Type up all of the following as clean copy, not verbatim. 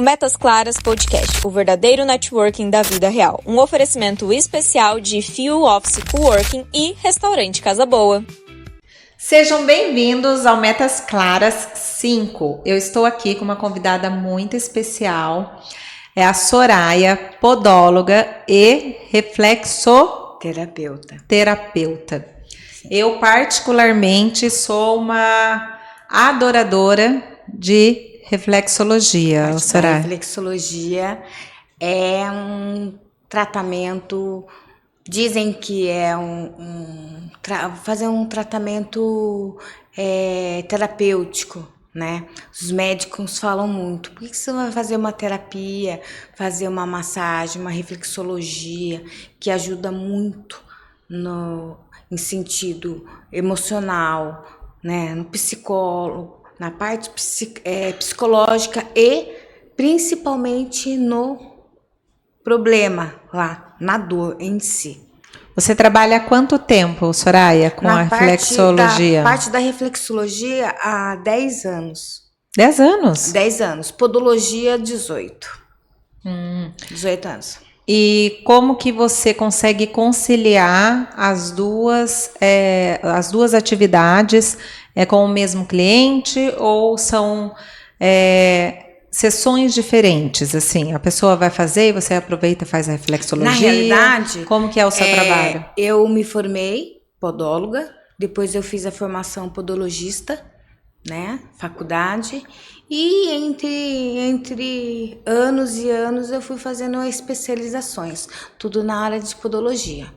Metas Claras Podcast, o verdadeiro networking da vida real. Um oferecimento especial de Fio Office Coworking e Restaurante Casa Boa. Sejam bem-vindos ao Metas Claras 5. Eu estou aqui com uma convidada muito especial. É a Soraya, podóloga e reflexoterapeuta. Eu, particularmente, sou uma adoradora de reflexologia, Soraya. A reflexologia é um tratamento, dizem que é fazer um tratamento terapêutico, né? Os médicos falam muito. Por que você não vai fazer uma terapia, fazer uma massagem, uma reflexologia, que ajuda muito em sentido emocional, né? No psicólogo, na parte psicológica e principalmente no problema lá, na dor em si. Você trabalha há quanto tempo, Soraya, com a reflexologia? Na parte da reflexologia há 10 anos. 10 anos? 10 anos. Podologia, 18. 18 anos. E como que você consegue conciliar as duas atividades com o mesmo cliente ou são sessões diferentes? Assim, a pessoa vai fazer e você aproveita e faz a reflexologia? Na realidade, como que é o seu trabalho? Eu me formei podóloga, depois eu fiz a formação podologista, né, faculdade, e entre anos e anos eu fui fazendo especializações, tudo na área de podologia.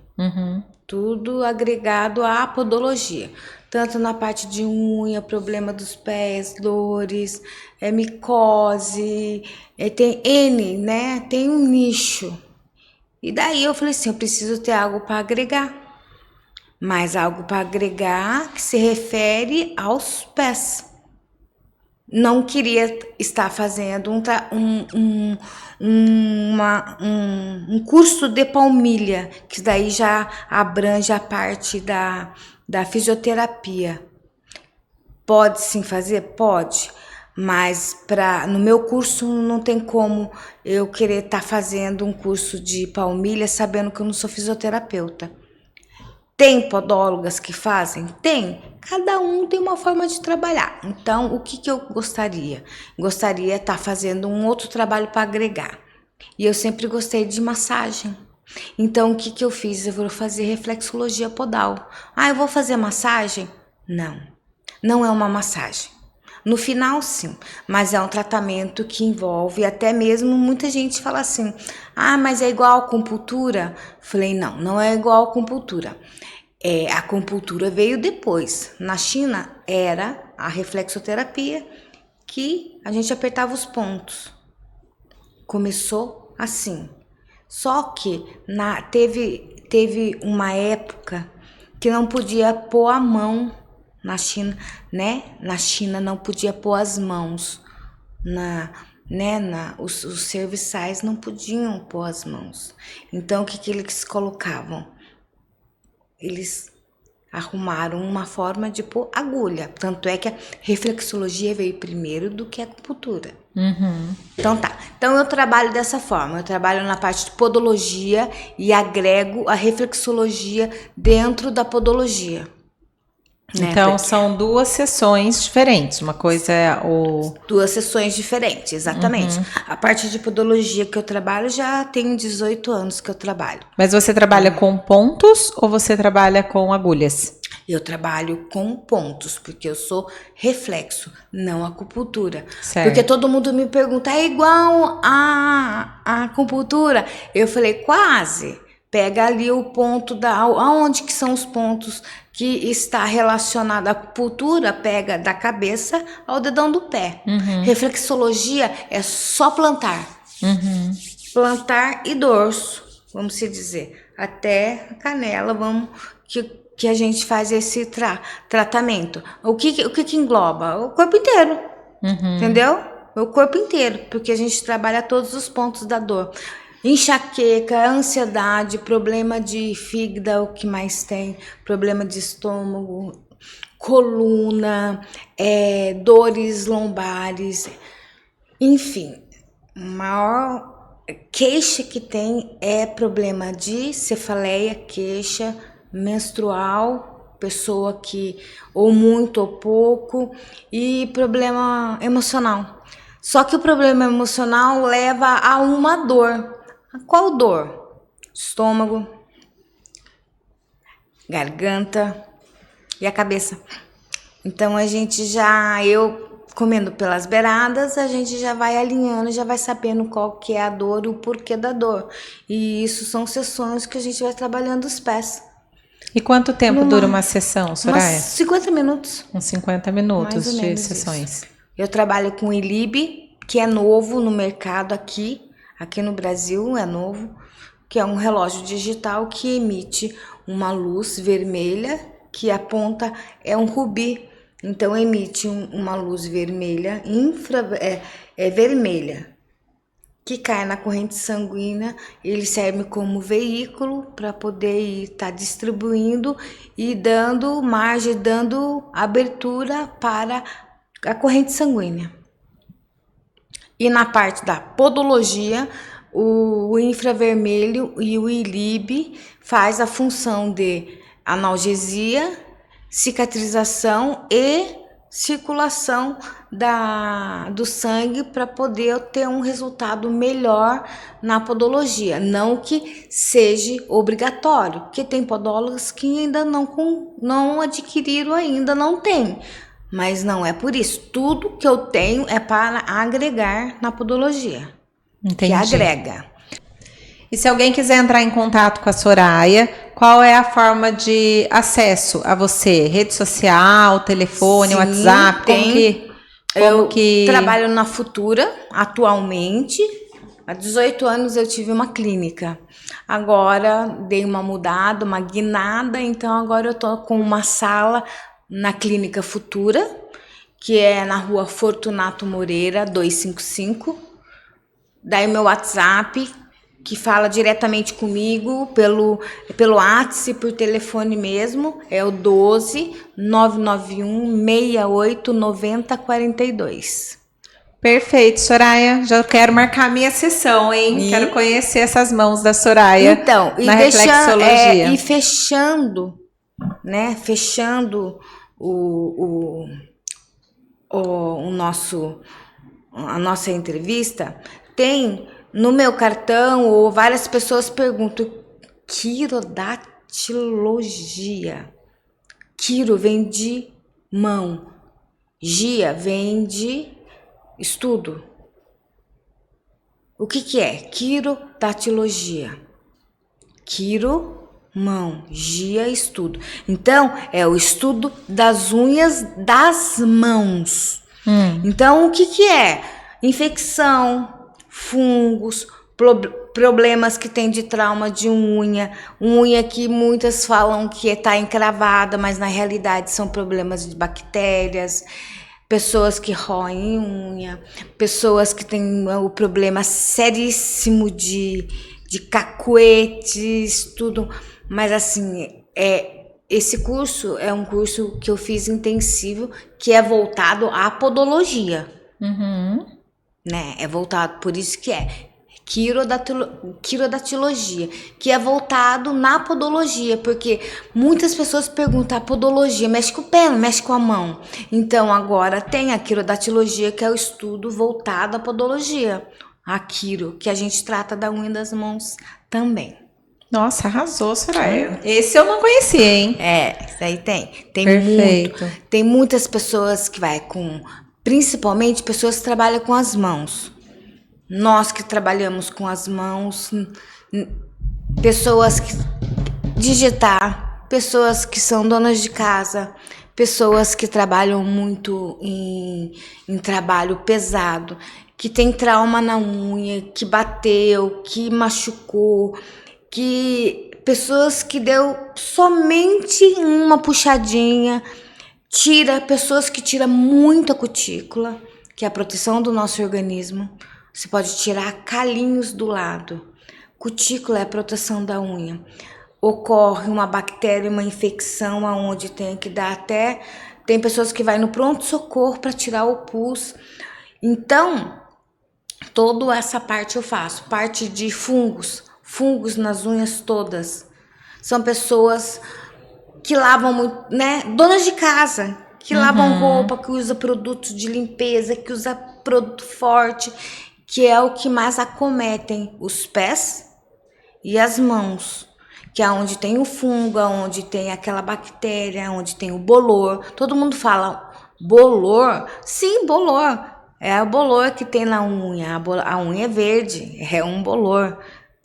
Tudo agregado à podologia, tanto na parte de unha, problema dos pés, dores, micose, tem N, né? Tem um nicho. E daí eu falei assim, eu preciso ter algo para agregar, mas algo para agregar que se refere aos pés. Não queria estar fazendo um curso de palmilha, que daí já abrange a parte da fisioterapia. Pode sim fazer? Pode, mas no meu curso não tem como eu querer estar fazendo um curso de palmilha sabendo que eu não sou fisioterapeuta. Tem podólogas que fazem? Tem. Cada um tem uma forma de trabalhar. Então, o que eu gostaria? Gostaria de estar fazendo um outro trabalho para agregar. E eu sempre gostei de massagem. Então, o que eu fiz? Eu vou fazer reflexologia podal. Eu vou fazer massagem? Não. Não é uma massagem. No final, sim, mas é um tratamento que envolve até mesmo muita gente fala assim, mas é igual a acupuntura? Falei, não é igual a acupuntura. A acupuntura veio depois. Na China era a reflexoterapia que a gente apertava os pontos. Começou assim. Só que teve uma época que não podia pôr a mão na China, né? Na China não podia pôr as mãos, os serviçais não podiam pôr as mãos. Então o que eles colocavam? Eles arrumaram uma forma de pôr agulha. Tanto é que a reflexologia veio primeiro do que a acupuntura. Então tá. Então eu trabalho dessa forma. Eu trabalho na parte de podologia e agrego a reflexologia dentro da podologia. Então, são duas sessões diferentes. Uma coisa é Duas sessões diferentes, exatamente. A parte de podologia que eu trabalho, já tenho 18 anos que eu trabalho. Mas você trabalha com pontos ou você trabalha com agulhas? Eu trabalho com pontos, porque eu sou reflexo, não acupuntura. Certo. Porque todo mundo me pergunta, é igual a acupuntura? Eu falei, quase. Pega ali o ponto aonde que são os pontos que está relacionado à acupuntura, pega da cabeça ao dedão do pé. Reflexologia é só plantar. Plantar e dorso, vamos se dizer. Até a canela, que a gente faz esse tratamento. O que engloba? O corpo inteiro. Entendeu? O corpo inteiro, porque a gente trabalha todos os pontos da dor. Enxaqueca, ansiedade, problema de fígado, o que mais tem, problema de estômago, coluna, dores lombares, enfim, maior queixa que tem é problema de cefaleia, queixa, menstrual, pessoa que ou muito ou pouco, e problema emocional. Só que o problema emocional leva a uma dor. Qual dor? Estômago, garganta e a cabeça. Então eu comendo pelas beiradas, a gente já vai alinhando, já vai sabendo qual que é a dor e o porquê da dor. E isso são sessões que a gente vai trabalhando os pés. E quanto tempo dura uma sessão, Soraya? Umas 50 minutos. Uns 50 Mais minutos ou de menos sessões. isso. Eu trabalho com ILIB, que é novo no mercado aqui no Brasil é novo, que é um relógio digital que emite uma luz vermelha, que a ponta é um rubi. Então emite uma luz vermelha, vermelha, que cai na corrente sanguínea. Ele serve como veículo para poder estar distribuindo e dando margem, dando abertura para a corrente sanguínea. E na parte da podologia, o infravermelho e o ILIB faz a função de analgesia, cicatrização e circulação do sangue para poder ter um resultado melhor na podologia. Não que seja obrigatório, porque tem podólogos que ainda não adquiriram, ainda não tem. Mas não é por isso. Tudo que eu tenho é para agregar na podologia. Entendi. Que agrega. E se alguém quiser entrar em contato com a Soraya, qual é a forma de acesso a você? Rede social, telefone, Sim, WhatsApp? Eu trabalho na Futura atualmente. Há 18 anos eu tive uma clínica. Agora dei uma mudada, uma guinada, então agora eu tô com uma sala na Clínica Futura, que é na rua Fortunato Moreira, 255. Daí meu WhatsApp, que fala diretamente comigo pelo WhatsApp, por telefone mesmo, é o 12 991 68 90 42. Perfeito, Soraya. Já quero marcar minha sessão, hein? Quero conhecer essas mãos da Soraya na reflexologia. E fechando, né? Fechando a nossa entrevista, tem no meu cartão, ou várias pessoas perguntam, quirodatilogia. Quiro vem de mão, gia vem de estudo. O que é? Quirodatilogia. Quiro, mão, gia, estudo. Então, é o estudo das unhas das mãos. Então, o que é? Infecção, fungos, problemas que tem de trauma de unha que muitas falam que está encravada, mas na realidade são problemas de bactérias, pessoas que roem unha, pessoas que têm o problema seríssimo de cacuetes, tudo. Mas assim, esse curso é um curso que eu fiz intensivo, que é voltado à podologia. Né? É voltado, por isso que é quirodatilogia, que é voltado na podologia, porque muitas pessoas perguntam, a podologia mexe com o pé, mexe com a mão. Então agora tem a quirodatilogia, que é o estudo voltado à podologia, a quiro, que a gente trata da unha das mãos também. Nossa, arrasou, Soraya. Esse eu não conhecia, hein? Isso aí tem. Perfeito. Tem muitas pessoas que principalmente pessoas que trabalham com as mãos. Nós que trabalhamos com as mãos, pessoas que digitar, pessoas que são donas de casa, pessoas que trabalham muito em trabalho pesado, que tem trauma na unha, que bateu, que machucou, que pessoas que deu somente uma puxadinha, pessoas que tiram muita cutícula, que é a proteção do nosso organismo. Você pode tirar calinhos do lado. Cutícula é a proteção da unha. Ocorre uma bactéria, uma infecção, aonde tem que dar até... Tem pessoas que vai no pronto-socorro para tirar o pus. Então, Toda essa parte eu faço. Parte de fungos nas unhas todas. São pessoas que lavam muito, né? Donas de casa, que lavam roupa, que usa produtos de limpeza, que usa produto forte, que é o que mais acometem os pés e as mãos, que é onde tem o fungo, onde tem aquela bactéria, onde tem o bolor. Todo mundo fala bolor? Sim, bolor. É o bolor que tem na unha. A unha é verde, é um bolor.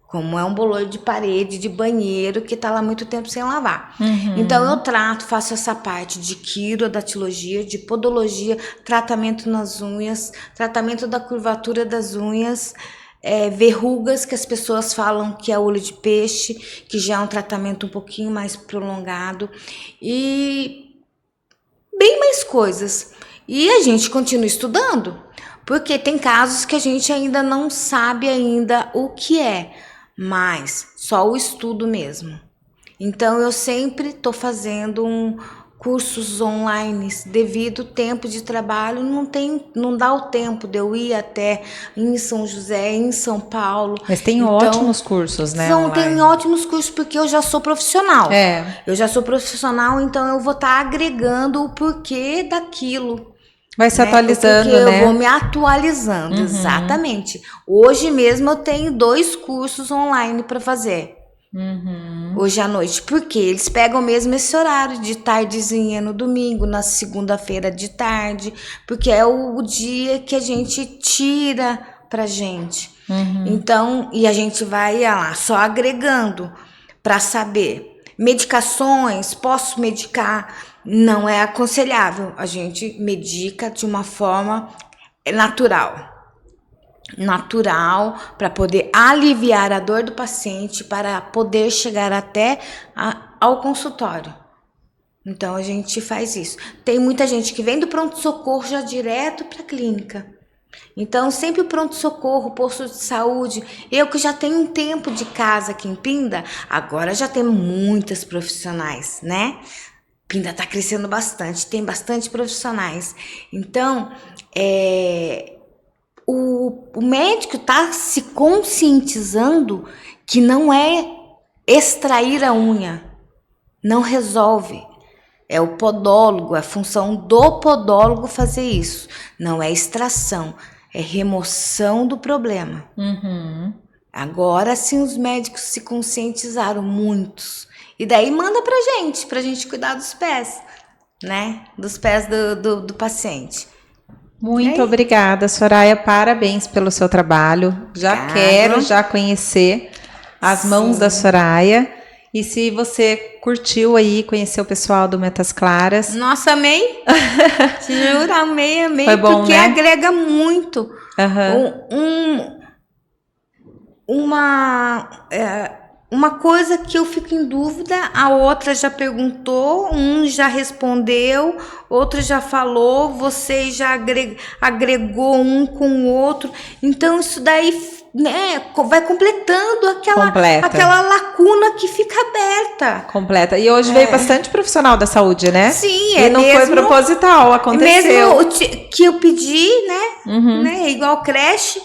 Como é um bolor de parede, de banheiro, que tá lá muito tempo sem lavar. Então eu faço essa parte de quirodatologia, de podologia, tratamento nas unhas, tratamento da curvatura das unhas, verrugas, que as pessoas falam que é olho de peixe, que já é um tratamento um pouquinho mais prolongado, e bem mais coisas. E a gente continua estudando, porque tem casos que a gente ainda não sabe ainda o que é, mas só o estudo mesmo. Então eu sempre estou fazendo cursos online, devido ao tempo de trabalho, não dá o tempo de eu ir até em São José, em São Paulo. Mas tem ótimos cursos, né? Tem ótimos cursos, porque eu já sou profissional. Eu já sou profissional, então eu vou estar agregando o porquê daquilo. Vai se atualizando, porque né? Eu vou me atualizando, exatamente. Hoje mesmo eu tenho 2 cursos online para fazer. Hoje à noite. Porque eles pegam mesmo esse horário de tardezinha no domingo, na segunda-feira de tarde. Porque é o dia que a gente tira pra gente. Então, e a gente vai lá só agregando para saber. Medicações, posso medicar? Não é aconselhável. A gente medica de uma forma natural para poder aliviar a dor do paciente, para poder chegar até ao consultório. Então a gente faz isso. Tem muita gente que vem do pronto-socorro já direto para a clínica. Então sempre o pronto-socorro, posto de saúde. Eu que já tenho um tempo de casa aqui em Pinda, agora já tem muitas profissionais, né? Pinda está crescendo bastante, tem bastante profissionais. Então, o médico está se conscientizando que não é extrair a unha, não resolve. É o podólogo, a função do podólogo fazer isso. Não é extração, é remoção do problema. Agora sim os médicos se conscientizaram, muitos. E daí manda pra gente cuidar dos pés, né? Dos pés do paciente. Muito obrigada, Soraya. Parabéns pelo seu trabalho. Quero conhecer as mãos da Soraya. E se você curtiu aí, conhecer o pessoal do Metas Claras. Nossa, amei. Juro, amei. Foi bom, porque né? agrega muito. Uma coisa que eu fico em dúvida, a outra já perguntou, um já respondeu, outro já falou, você já agregou um com o outro. Então isso daí, né, vai completando aquela lacuna que fica aberta. Completa. E hoje veio bastante profissional da saúde, né? Sim, e não mesmo, foi proposital, aconteceu. Mesmo que eu pedi, né, igual creche.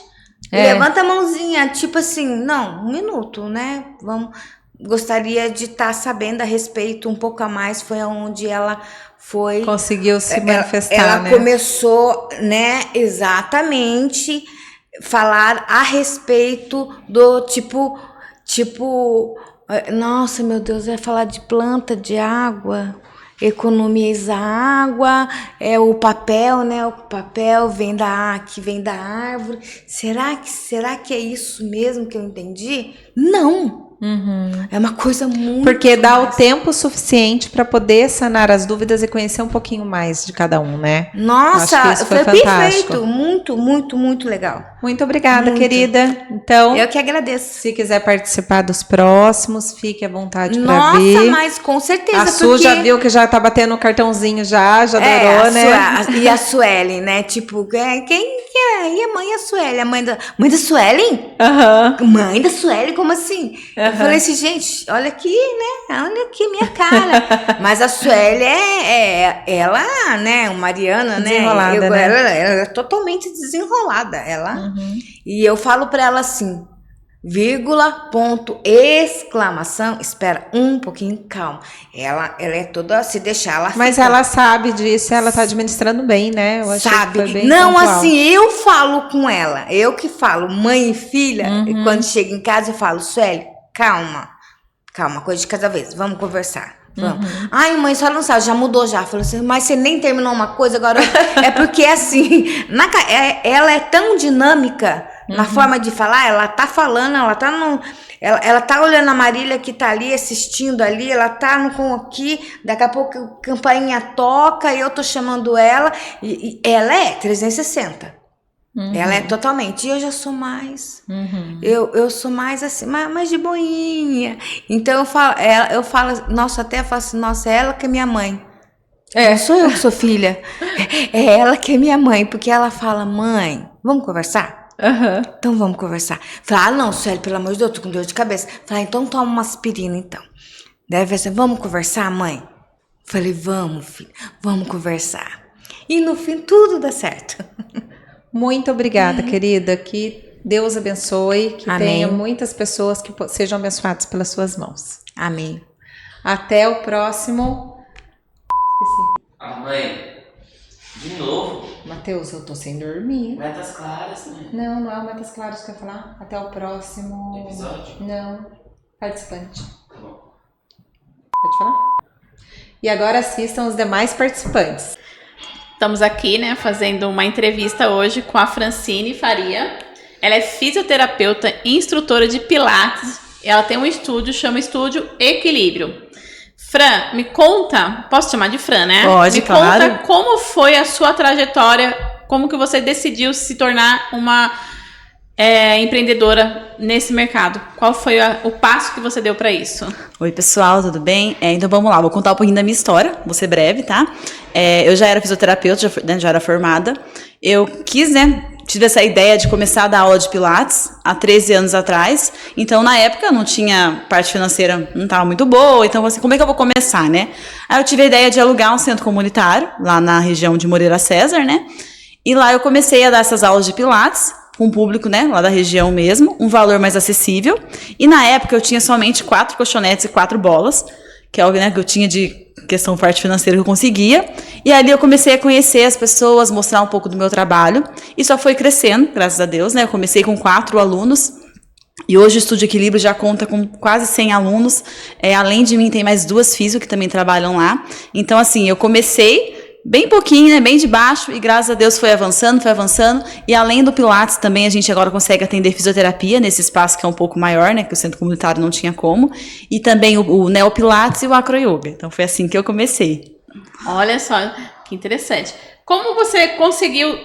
Levanta a mãozinha, tipo assim, não, 1 minuto, né? Gostaria de estar sabendo a respeito um pouco a mais. Foi onde ela foi. Conseguiu se manifestar, ela né? começou, né, exatamente, falar a respeito do tipo, nossa, meu Deus, vai falar de planta, de água. Economizar água, o papel, né? O papel vem da árvore. Será que é isso mesmo que eu entendi? Não. É uma coisa muito... Porque dá o tempo suficiente para poder sanar as dúvidas e conhecer um pouquinho mais de cada um, né? Nossa, foi perfeito. Muito, muito, muito legal. Muito obrigada, querida. Então, eu que agradeço. Se quiser participar dos próximos, fique à vontade para vir. Nossa, mas com certeza. A Su já viu que já tá batendo o cartãozinho já adorou, né? E a Suelen, né? Tipo, quem é? E a mãe é a Suelen? A mãe da Suelen? Mãe da Suelen? Como assim? Eu falei assim, gente, olha aqui, né? Olha aqui minha cara. Mas a Sueli ela, né? Mariana, né? Desenrolada, né? Ela é totalmente desenrolada. E eu falo pra ela assim, vírgula, ponto, exclamação, espera um pouquinho, calma. Ela é toda, se deixar, ela Mas fica... ela sabe disso, ela tá administrando bem, né? Eu achei Sabe? que foi bem Não, pontual. assim, eu falo com ela. Eu que falo, mãe e filha. E quando chega em casa, eu falo, Sueli, calma. Calma, coisa de cada vez. Vamos conversar. Vamos. Ai, mãe, a senhora não sabe, já mudou já. Falei assim, mas você nem terminou uma coisa, agora... É porque, assim, ela é tão dinâmica na forma de falar. Ela tá falando, ela tá no... Ela tá olhando a Marília que tá ali, assistindo ali, ela tá no aqui, daqui a pouco a campainha toca e eu tô chamando ela, e ela é 360. Ela é totalmente, e eu já sou mais, eu sou mais assim, mais de boinha. Então eu falo, nossa, até eu falo assim, nossa, é ela que é minha mãe. Não sou eu que sou filha, é ela que é minha mãe, porque ela fala, mãe, vamos conversar? Então vamos conversar. Falei, não, Sueli, pelo amor de Deus, tô com dor de cabeça. Falei, então toma uma aspirina, então. Deve ser, vamos conversar, mãe? Falei, vamos, filho, vamos conversar. E no fim, tudo dá certo. Muito obrigada, querida. Que Deus abençoe, que Amém. tenha muitas pessoas que sejam abençoadas pelas suas mãos. Amém. Até o próximo... Esqueci. Mãe, de novo? Mateus, eu tô sem dormir. Metas claras, né? Não é o Metas Claras que eu ia falar. Até o próximo... Episódio? Não. Participante. Tá bom. Pode falar? E agora assistam os demais participantes. Estamos aqui, né, fazendo uma entrevista hoje com a Francine Faria. Ela é fisioterapeuta e instrutora de Pilates. Ela tem um estúdio, chama Estúdio Equilíbrio. Fran, me conta, posso chamar de Fran, né? Pode, me claro. conta como foi a sua trajetória, como que você decidiu se tornar uma empreendedora nesse mercado. Qual foi o passo que você deu para isso? Oi, pessoal, tudo bem? Então vamos lá, vou contar um pouquinho da minha história, vou ser breve, tá? Eu já era fisioterapeuta, já era formada. Eu quis, né? Tive essa ideia de começar a dar aula de Pilates há 13 anos atrás. Então, na época, não tinha parte financeira, não estava muito boa. Então, assim, como é que eu vou começar, né? Aí eu tive a ideia de alugar um centro comunitário, lá na região de Moreira César, né? E lá eu comecei a dar essas aulas de Pilates com o público, né, lá da região mesmo, um valor mais acessível. E na época eu tinha somente 4 colchonetes e 4 bolas, que é algo, né, que eu tinha de questão parte financeira que eu conseguia. E ali eu comecei a conhecer as pessoas, mostrar um pouco do meu trabalho. E só foi crescendo, graças a Deus, né? Eu comecei com 4 alunos. E hoje o Estúdio Equilíbrio já conta com quase 100 alunos. Além de mim, tem mais 2 físicos que também trabalham lá. Então, assim, eu comecei bem pouquinho, né, bem de baixo, e graças a Deus foi avançando, e além do Pilates também a gente agora consegue atender fisioterapia nesse espaço que é um pouco maior, né, que o centro comunitário não tinha como, e também o Neopilates e o Acro Yoga. Então foi assim que eu comecei. Olha só, que interessante. Como você conseguiu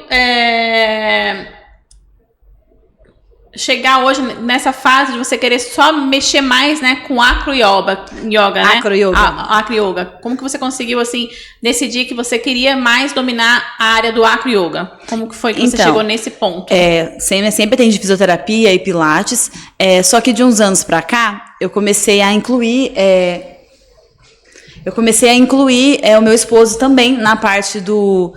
chegar hoje nessa fase de você querer só mexer mais, né, com Acro Yoga, né? Acro Yoga. Acro Yoga. Como que você conseguiu, assim, decidir que você queria mais dominar a área do Acro Yoga? Como que foi que você chegou nesse ponto? Sempre atendi fisioterapia e Pilates, só que de uns anos pra cá, eu comecei a incluir o meu esposo também na parte do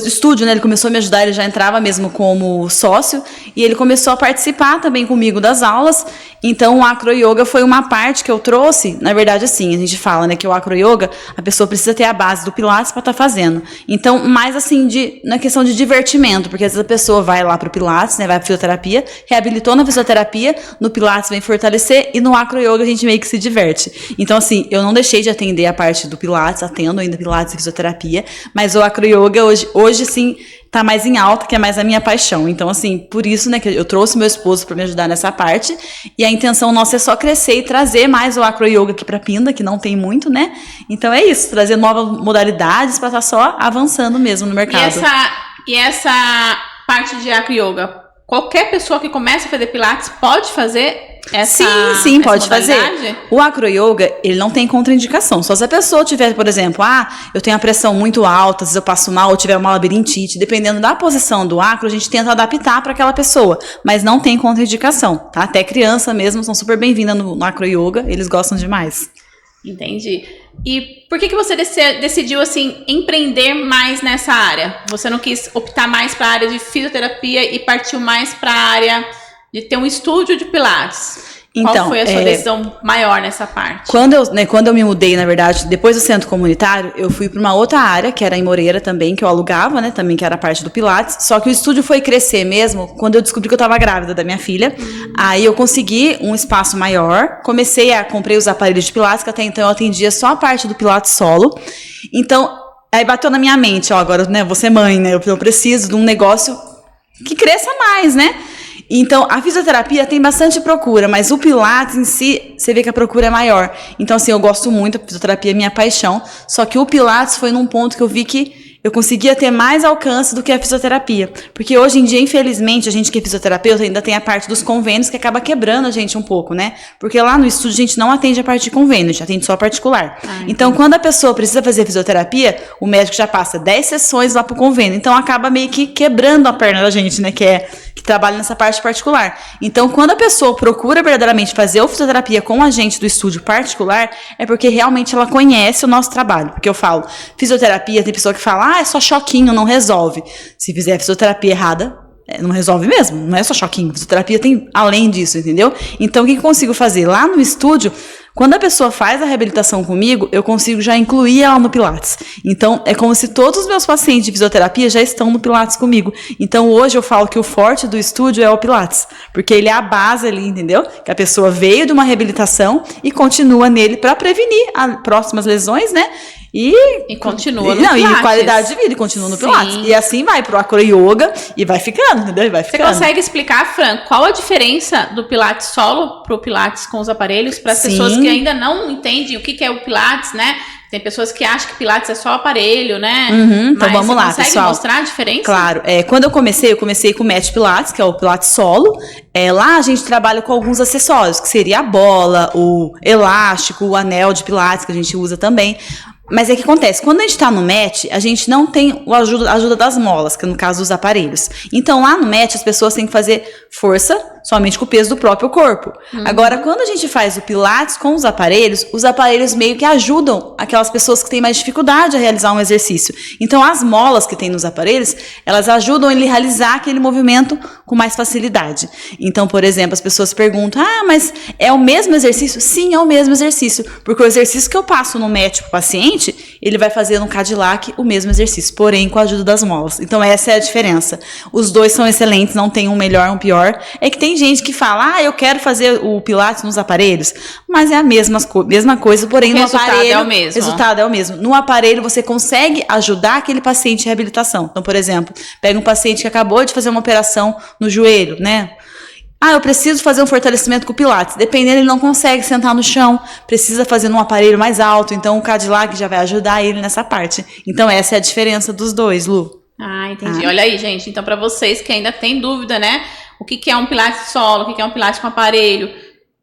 estúdio, né? Ele começou a me ajudar, ele já entrava mesmo como sócio, e ele começou a participar também comigo das aulas. Então o Acro Yoga foi uma parte que eu trouxe, na verdade, assim, a gente fala, né, que o Acro Yoga, a pessoa precisa ter a base do Pilates para estar fazendo. Então, mais assim, na questão de divertimento, porque às vezes a pessoa vai lá pro Pilates, né, vai pra fisioterapia, reabilitou na fisioterapia, no Pilates vem fortalecer, e no Acro Yoga a gente meio que se diverte. Então, assim, eu não deixei de atender a parte do Pilates, atendo ainda Pilates e fisioterapia, mas o Acro Yoga hoje sim, tá mais em alta, que é mais a minha paixão. Então, assim, por isso, né, que eu trouxe meu esposo para me ajudar nessa parte. E a intenção nossa é só crescer e trazer mais o Acro Yoga aqui para Pinda, que não tem muito, né? Então é isso, trazer novas modalidades para estar só avançando mesmo no mercado. E essa parte de Acro Yoga, qualquer pessoa que começa a fazer Pilates pode fazer essa Sim, pode modalidade? fazer. O acroyoga, ele não tem contraindicação. Só se a pessoa tiver, por exemplo, eu tenho a pressão muito alta, às vezes eu passo mal, ou tiver uma labirintite, dependendo da posição do acro, a gente tenta adaptar para aquela pessoa, mas não tem contraindicação, tá? Até criança mesmo são super bem-vindas no acroyoga, eles gostam demais. Entendi. E por que você decidiu, assim, empreender mais nessa área? Você não quis optar mais para a área de fisioterapia e partiu mais para a área de ter um estúdio de pilates? Então, qual foi a sua decisão maior nessa parte? Quando eu me mudei, na verdade, depois do centro comunitário, eu fui para uma outra área, que era em Moreira também, que eu alugava, né, também que era a parte do Pilates, só que o estúdio foi crescer mesmo quando eu descobri que eu estava grávida da minha filha. Aí eu consegui um espaço maior, comprei os aparelhos de Pilates, que até então eu atendia só a parte do Pilates solo. Então, aí bateu na minha mente, agora, né, vou ser mãe, né, eu preciso de um negócio que cresça mais, né? Então, a fisioterapia tem bastante procura, mas o Pilates em si, você vê que a procura é maior. Então, assim, eu gosto muito, a fisioterapia é minha paixão, só que o Pilates foi num ponto que eu vi que eu conseguia ter mais alcance do que a fisioterapia. Porque hoje em dia, infelizmente, a gente que é fisioterapeuta ainda tem a parte dos convênios que acaba quebrando a gente um pouco, né? Porque lá no estúdio a gente não atende a parte de convênio, a gente atende só particular. Então, quando a pessoa precisa fazer fisioterapia, o médico já passa 10 sessões lá pro convênio. Então, acaba meio que quebrando a perna da gente, né? Que trabalha nessa parte particular. Então, quando a pessoa procura verdadeiramente fazer a fisioterapia com a gente do estúdio particular, é porque realmente ela conhece o nosso trabalho. Porque eu falo, fisioterapia, tem pessoa que fala, é só choquinho, não resolve. Se fizer a fisioterapia errada, não resolve mesmo, não é só choquinho. Fisioterapia tem além disso, entendeu? Então, o que eu consigo fazer? Lá no estúdio, quando a pessoa faz a reabilitação comigo, eu consigo já incluir ela no Pilates. Então, é como se todos os meus pacientes de fisioterapia já estão no Pilates comigo. Então, hoje eu falo que o forte do estúdio é o Pilates, porque ele é a base ali, entendeu? Que a pessoa veio de uma reabilitação e continua nele para prevenir as próximas lesões, né? E continua no Pilates. E qualidade de vida, e continua no Pilates. E assim vai pro acroyoga e vai ficando, entendeu? E vai ficando. Você consegue explicar, Fran, qual a diferença do Pilates solo pro Pilates com os aparelhos para as pessoas que ainda não entendem o que é o Pilates, né? Tem pessoas que acham que Pilates é só aparelho, né? Então vamos lá, pessoal. Você consegue mostrar a diferença? Claro. Quando eu comecei com o Match Pilates, que é o Pilates solo. Lá a gente trabalha com alguns acessórios, que seria a bola, o elástico, o anel de Pilates, que a gente usa também. Mas é que acontece, quando a gente tá no match, a gente não tem a ajuda das molas, que é no caso dos aparelhos. Então lá no match as pessoas têm que fazer força somente com o peso do próprio corpo. Agora, quando a gente faz o Pilates com os aparelhos meio que ajudam aquelas pessoas que têm mais dificuldade a realizar um exercício. Então as molas que tem nos aparelhos, elas ajudam ele a realizar aquele movimento com mais facilidade. Então, por exemplo, as pessoas perguntam, mas é o mesmo exercício? Sim, é o mesmo exercício, porque o exercício que eu passo no match pro paciente, ele vai fazer no Cadillac o mesmo exercício, porém com a ajuda das molas. Então essa é a diferença. Os dois são excelentes, não tem um melhor, um pior. É que tem gente que fala, eu quero fazer o Pilates nos aparelhos, mas é a mesma coisa, porém no aparelho... O resultado é o mesmo. No aparelho você consegue ajudar aquele paciente em reabilitação. Então, por exemplo, pega um paciente que acabou de fazer uma operação no joelho, né? Eu preciso fazer um fortalecimento com o Pilates. Dependendo, ele não consegue sentar no chão, precisa fazer num aparelho mais alto, então o Cadillac já vai ajudar ele nessa parte. Então essa é a diferença dos dois, Lu. Entendi. Olha aí, gente. Então, para vocês que ainda tem dúvida, né? O que é um Pilates solo, o que é um Pilates com aparelho,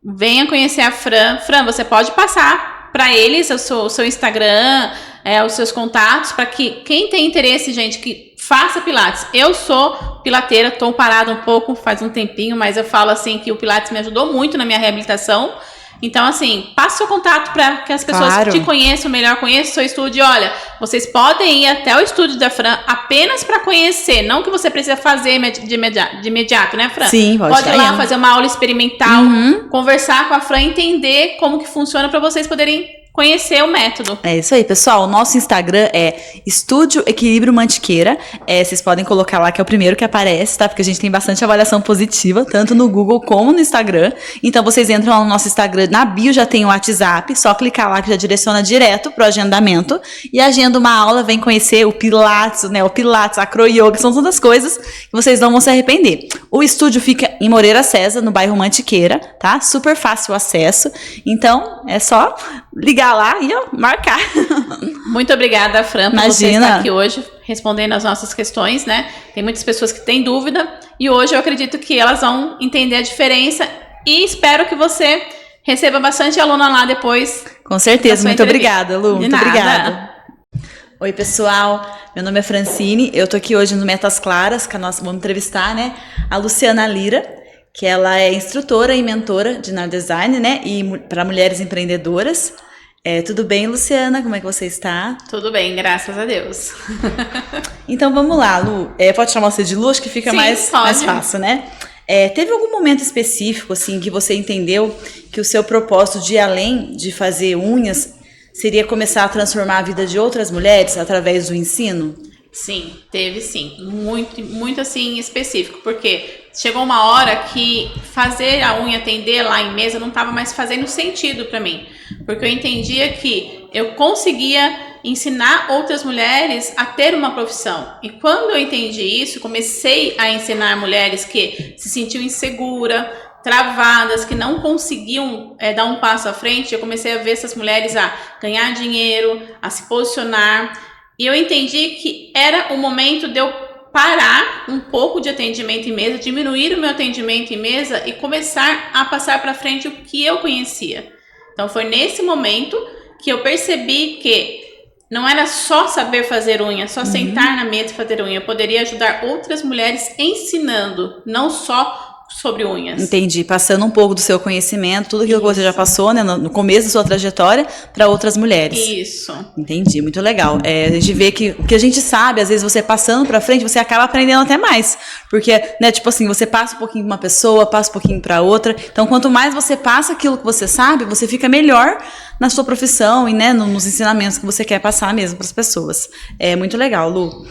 venha conhecer a Fran. Fran, você pode passar para eles o seu Instagram, os seus contatos, para que quem tem interesse, gente, que faça Pilates. Eu sou pilateira, tô parada um pouco, faz um tempinho, mas eu falo assim que o Pilates me ajudou muito na minha reabilitação. Então, assim, passe seu contato para que as pessoas te conheçam melhor, conheçam o seu estúdio. Olha, vocês podem ir até o estúdio da Fran apenas para conhecer, não que você precisa fazer de imediato, né, Fran? Sim, pode ir lá fazer uma aula experimental, conversar com a Fran, entender como que funciona para vocês poderem conhecer o método. É isso aí, pessoal. O nosso Instagram é Estúdio Equilíbrio Mantiqueira. Vocês podem colocar lá que é o primeiro que aparece, tá? Porque a gente tem bastante avaliação positiva, tanto no Google como no Instagram. Então, vocês entram lá no nosso Instagram, na bio já tem o WhatsApp, só clicar lá que já direciona direto pro agendamento e agenda uma aula, vem conhecer o Pilates, né? O Pilates, a Acroyoga, são todas coisas que vocês não vão se arrepender. O estúdio fica em Moreira César, no bairro Mantiqueira, tá? Super fácil o acesso. Então, é só ligar lá e marcar. Muito obrigada, Fran, por você estar aqui hoje respondendo as nossas questões, né? Tem muitas pessoas que têm dúvida e hoje eu acredito que elas vão entender a diferença E espero que você receba bastante aluna lá depois. Com certeza, muito obrigada, Lu. De Muito nada. obrigada. Oi, pessoal. Meu nome é Francine. Eu tô aqui hoje no Metas Claras, vamos entrevistar, né, a Luciana Lira, que ela é instrutora e mentora de Inner Design, né, e para mulheres empreendedoras. Tudo bem, Luciana? Como é que você está? Tudo bem, graças a Deus. Então vamos lá, Lu. Pode chamar você de Lu, acho que fica Sim, mais fácil, né? Teve algum momento específico, assim, que você entendeu que o seu propósito de ir além de fazer unhas seria começar a transformar a vida de outras mulheres através do ensino? Sim, teve sim. Muito, muito assim específico, porque chegou uma hora que fazer a unha atender lá em mesa não estava mais fazendo sentido para mim, porque eu entendia que eu conseguia ensinar outras mulheres a ter uma profissão. E quando eu entendi isso, comecei a ensinar mulheres que se sentiam inseguras, travadas, que não conseguiam dar um passo à frente. Eu comecei a ver essas mulheres a ganhar dinheiro, a se posicionar. E eu entendi que era o momento de eu parar um pouco de atendimento em mesa, diminuir o meu atendimento em mesa e começar a passar para frente o que eu conhecia. Então foi nesse momento que eu percebi que não era só saber fazer unha, só sentar na mesa e fazer unha. Eu poderia ajudar outras mulheres ensinando, não só sobre unhas. Entendi, passando um pouco do seu conhecimento, tudo aquilo que você já passou, né, no começo da sua trajetória, para outras mulheres. Isso. Entendi, muito legal. A gente vê que o que a gente sabe, às vezes você passando para frente, você acaba aprendendo até mais. Porque, né, tipo assim, você passa um pouquinho para uma pessoa, passa um pouquinho para outra. Então, quanto mais você passa aquilo que você sabe, você fica melhor na sua profissão e, né, nos ensinamentos que você quer passar mesmo para as pessoas. É muito legal, Lu.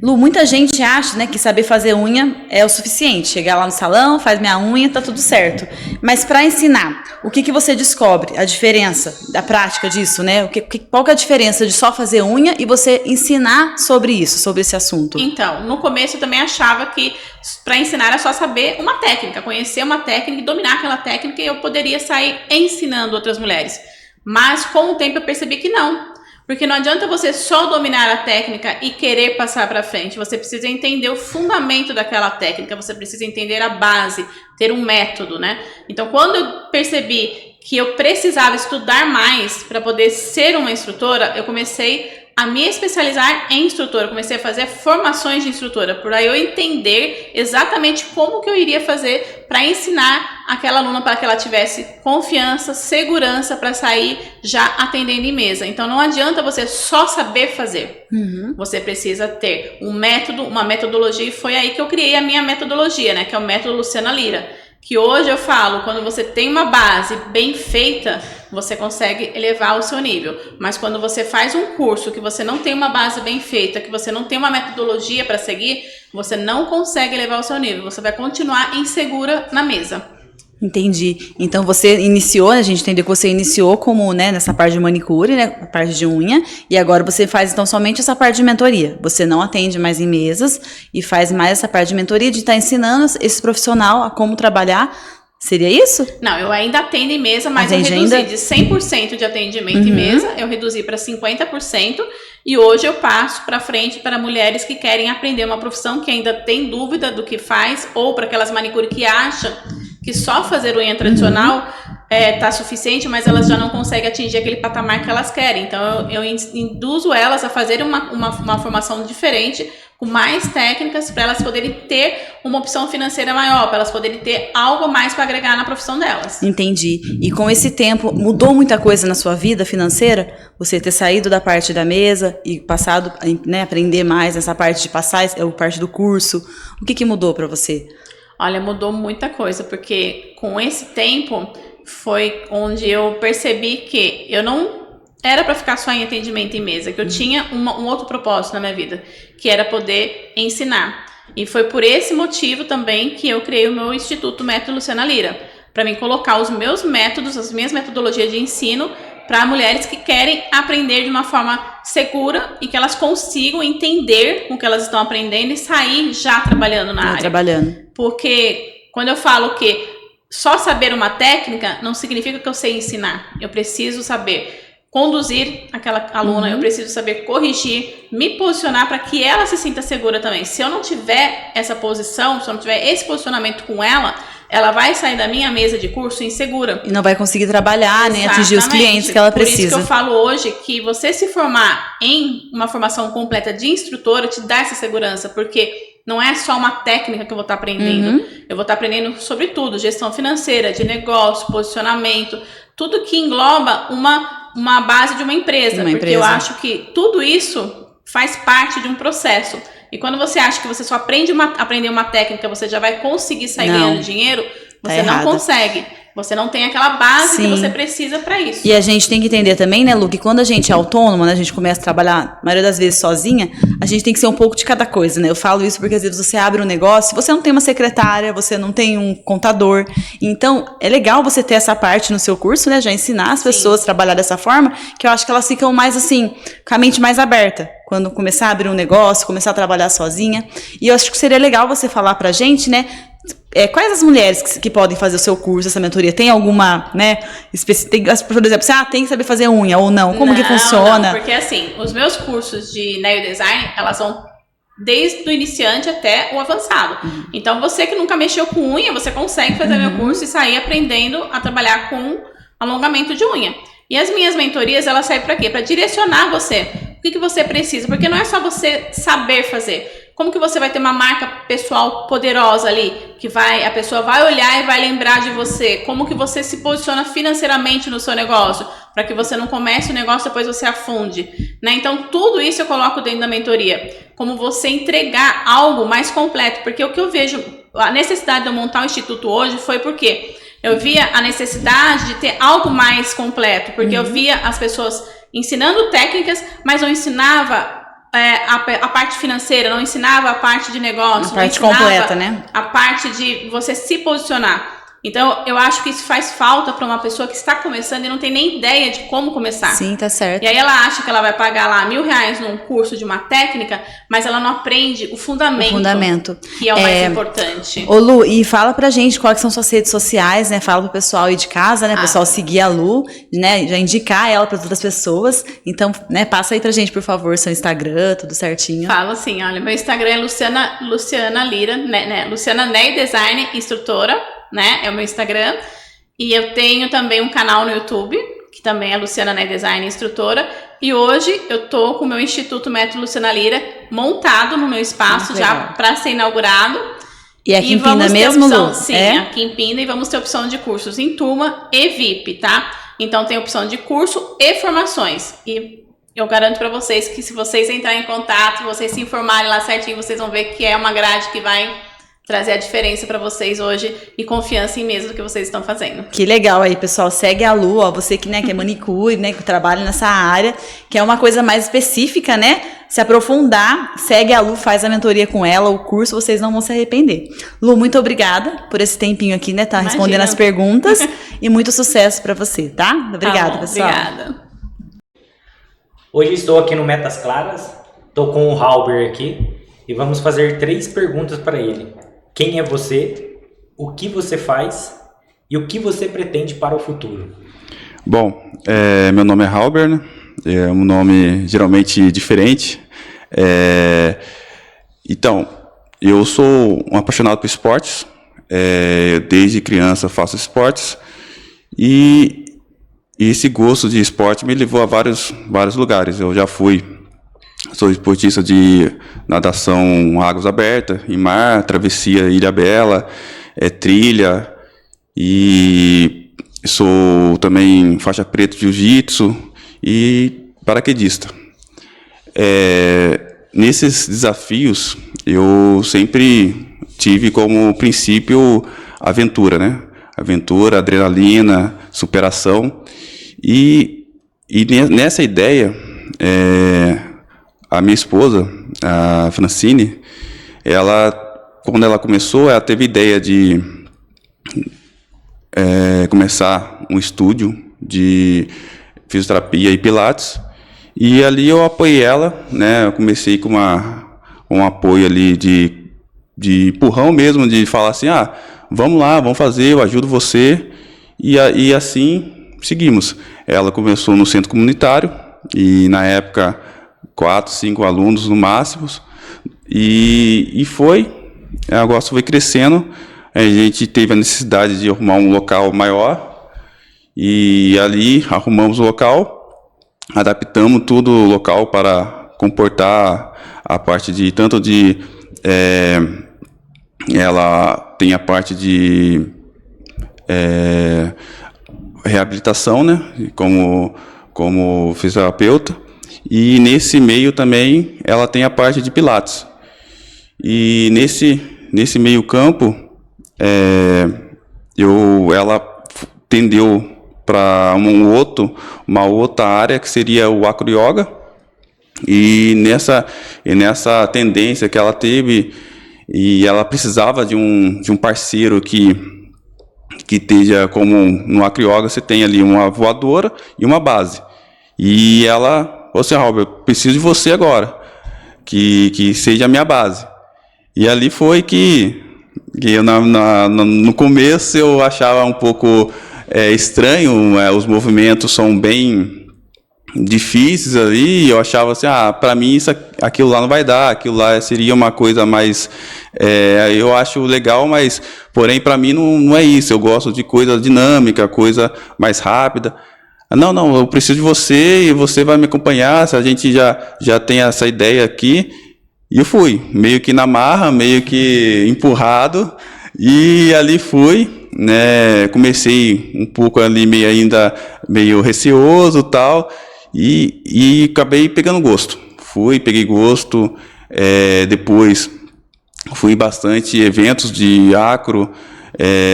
Lu, muita gente acha, né, que saber fazer unha é o suficiente. Chegar lá no salão, faz minha unha, tá tudo certo. Mas para ensinar, o que você descobre? A diferença da prática disso, né? Qual que é a diferença de só fazer unha e você ensinar sobre isso, sobre esse assunto? Então, no começo eu também achava que para ensinar era só saber uma técnica, conhecer uma técnica e dominar aquela técnica e eu poderia sair ensinando outras mulheres. Mas com o tempo eu percebi que não. Porque não adianta você só dominar a técnica e querer passar para frente. Você precisa entender o fundamento daquela técnica, você precisa entender a base, ter um método, né? Então, quando eu percebi que eu precisava estudar mais para poder ser uma instrutora, eu comecei a me especializar em instrutora, comecei a fazer formações de instrutora, por aí eu entender exatamente como que eu iria fazer para ensinar aquela aluna para que ela tivesse confiança, segurança para sair já atendendo em mesa. Então não adianta você só saber fazer, você precisa ter um método, uma metodologia, e foi aí que eu criei a minha metodologia, né, que é o método Luciana Lira. Que hoje eu falo, quando você tem uma base bem feita, você consegue elevar o seu nível. Mas quando você faz um curso que você não tem uma base bem feita, que você não tem uma metodologia para seguir, você não consegue elevar o seu nível. Você vai continuar insegura na mesa. Entendi. Então você iniciou, a gente entendeu que você iniciou como, né, nessa parte de manicure, né, a parte de unha, e agora você faz então somente essa parte de mentoria. Você não atende mais em mesas e faz mais essa parte de mentoria, de estar ensinando esse profissional a como trabalhar. Seria isso? Não, eu ainda atendo em mesa, mas eu reduzi de 100% de atendimento em mesa, eu reduzi para 50%, e hoje eu passo para frente para mulheres que querem aprender uma profissão, que ainda tem dúvida do que faz, ou para aquelas manicure que acham que só fazer unha tradicional tá suficiente, mas elas já não conseguem atingir aquele patamar que elas querem. Então eu induzo elas a fazer uma formação diferente, com mais técnicas, para elas poderem ter uma opção financeira maior, para elas poderem ter algo mais para agregar na profissão delas. Entendi. E com esse tempo, mudou muita coisa na sua vida financeira? Você ter saído da parte da mesa e passado, né, aprender mais essa parte de passar, a parte do curso. O que mudou para você? Olha, mudou muita coisa, porque com esse tempo foi onde eu percebi que eu não era para ficar só em atendimento em mesa, que eu tinha um outro propósito na minha vida, que era poder ensinar. E foi por esse motivo também que eu criei o meu Instituto Método Luciana Lira, para mim colocar os meus métodos, as minhas metodologias de ensino para mulheres que querem aprender de uma forma segura e que elas consigam entender o que elas estão aprendendo e sair já trabalhando na área. Trabalhando. Porque quando eu falo que só saber uma técnica não significa que eu sei ensinar. Eu preciso saber conduzir aquela aluna, eu preciso saber corrigir, me posicionar para que ela se sinta segura também. Se eu não tiver essa posição, se eu não tiver esse posicionamento com ela, ela vai sair da minha mesa de curso insegura. E não vai conseguir trabalhar, nem atingir os clientes que ela precisa. Por isso que eu falo hoje que você se formar em uma formação completa de instrutora te dá essa segurança, porque não é só uma técnica que eu vou estar aprendendo. Eu vou estar aprendendo sobre tudo, gestão financeira, de negócio, posicionamento, tudo que engloba uma base de uma empresa. Porque eu acho que tudo isso faz parte de um processo. E quando você acha que você só aprender uma técnica, você já vai conseguir sair ganhando dinheiro, você não consegue. Você não tem aquela base que você precisa para isso. E a gente tem que entender também, né, Lu, que quando a gente é autônoma, né, a gente começa a trabalhar, a maioria das vezes sozinha, a gente tem que ser um pouco de cada coisa, né? Eu falo isso porque às vezes você abre um negócio, você não tem uma secretária, você não tem um contador. Então, é legal você ter essa parte no seu curso, né? Já ensinar as pessoas a trabalhar dessa forma, que eu acho que elas ficam mais assim, com a mente mais aberta. Quando começar a abrir um negócio, começar a trabalhar sozinha. E eu acho que seria legal você falar pra gente, né? Quais as mulheres que podem fazer o seu curso, essa mentoria? Tem alguma, né? Por exemplo, tem que saber fazer unha ou não? Como que funciona? Não, porque assim, os meus cursos de nail design, elas vão desde o iniciante até o avançado. Então, você que nunca mexeu com unha, você consegue fazer meu curso e sair aprendendo a trabalhar com alongamento de unha. E as minhas mentorias, elas servem para quê? Para direcionar você. O que você precisa? Porque não é só você saber fazer. Como que você vai ter uma marca pessoal poderosa ali, que a pessoa vai olhar e vai lembrar de você? Como que você se posiciona financeiramente no seu negócio, para que você não comece o negócio e depois você afunde, né? Então, tudo isso eu coloco dentro da mentoria. Como você entregar algo mais completo, porque o que eu vejo, a necessidade de eu montar o Instituto hoje foi porque eu via a necessidade de ter algo mais completo, porque eu via as pessoas ensinando técnicas, mas não ensinava a parte financeira, não ensinava a parte de negócio, a parte completa, né? A parte de você se posicionar. Então, eu acho que isso faz falta para uma pessoa que está começando e não tem nem ideia de como começar. Sim, tá certo. E aí ela acha que ela vai pagar lá R$1.000 num curso de uma técnica, mas ela não aprende o fundamento. Que é o mais importante. Ô Lu, e fala pra gente quais são suas redes sociais, né? Fala pro pessoal aí de casa, né? O pessoal seguir a Lu, né? Já indicar ela para outras pessoas. Então, né? Passa aí pra gente, por favor, seu Instagram, tudo certinho. Falo assim, olha, meu Instagram é Luciana Lira, né? Luciana Nail Design, instrutora, né? É o meu Instagram. E eu tenho também um canal no YouTube, que também é Luciana Nail Design, instrutora. E hoje eu tô com o meu Instituto Método Luciana Lira montado no meu espaço já para ser inaugurado. E aqui em Pinda mesmo, Lu? Sim, aqui em Pinda, e vamos ter opção de cursos em turma e VIP, tá? Então tem opção de curso e formações. E eu garanto para vocês que se vocês entrarem em contato, vocês se informarem lá certinho, vocês vão ver que é uma grade que vai trazer a diferença para vocês hoje e confiança em mesmo do que vocês estão fazendo. Que legal aí, pessoal. Segue a Lu, ó, você que, né, que é manicure, né, que trabalha nessa área, que é uma coisa mais específica, né? Se aprofundar, segue a Lu, faz a mentoria com ela, o curso, vocês não vão se arrepender. Lu, muito obrigada por esse tempinho aqui, né, tá respondendo as perguntas e muito sucesso para você, tá? Obrigada, pessoal. Obrigada. Hoje estou aqui no Metas Claras, estou com o Halber aqui e vamos fazer 3 perguntas para ele. Quem é você? O que você faz? E o que você pretende para o futuro? Bom, meu nome é Halber, né? É um nome geralmente diferente. Então, eu sou um apaixonado por esportes. Desde criança faço esportes. E esse gosto de esporte me levou a vários lugares. Eu já sou esportista de natação águas abertas, em mar, travessia Ilha Bela, trilha, e sou também faixa preta de jiu-jitsu e paraquedista. Nesses desafios, eu sempre tive como princípio aventura, né? Aventura, adrenalina, superação. E nessa ideia, a minha esposa, a Francine, quando ela começou, ela teve ideia de começar um estúdio de fisioterapia e pilates, e ali eu apoiei ela, né? Eu comecei com um apoio ali de empurrão mesmo, de falar assim, vamos lá, vamos fazer, eu ajudo você, e assim seguimos. Ela começou no centro comunitário, e na época 4, 5 alunos no máximo, e o negócio foi crescendo. a gente teve a necessidade de arrumar um local maior e ali arrumamos o local, adaptamos tudo o local para comportar a parte de tanto de ela tem a parte de reabilitação, né, como fisioterapeuta, e nesse meio também ela tem a parte de pilates. E nesse meio campo ela tendeu para uma outra área que seria o acro yoga, e nessa tendência que ela teve, e ela precisava de um parceiro que esteja como no acro yoga, você tem ali uma voadora e uma base, e ela falou assim: Robert, eu preciso de você agora, que seja a minha base. E ali foi que eu, no começo eu achava um pouco estranho, os movimentos são bem difíceis ali, eu achava assim, para mim aquilo lá não vai dar, aquilo lá seria uma coisa mais, eu acho legal, mas porém para mim não é isso, eu gosto de coisa dinâmica, coisa mais rápida. Não, eu preciso de você e você vai me acompanhar, se a gente já tem essa ideia aqui. E eu fui, meio que na marra, meio que empurrado, e ali fui, né, comecei um pouco ali meio receoso e tal, e acabei pegando gosto. Peguei gosto, depois fui em bastante eventos de acro,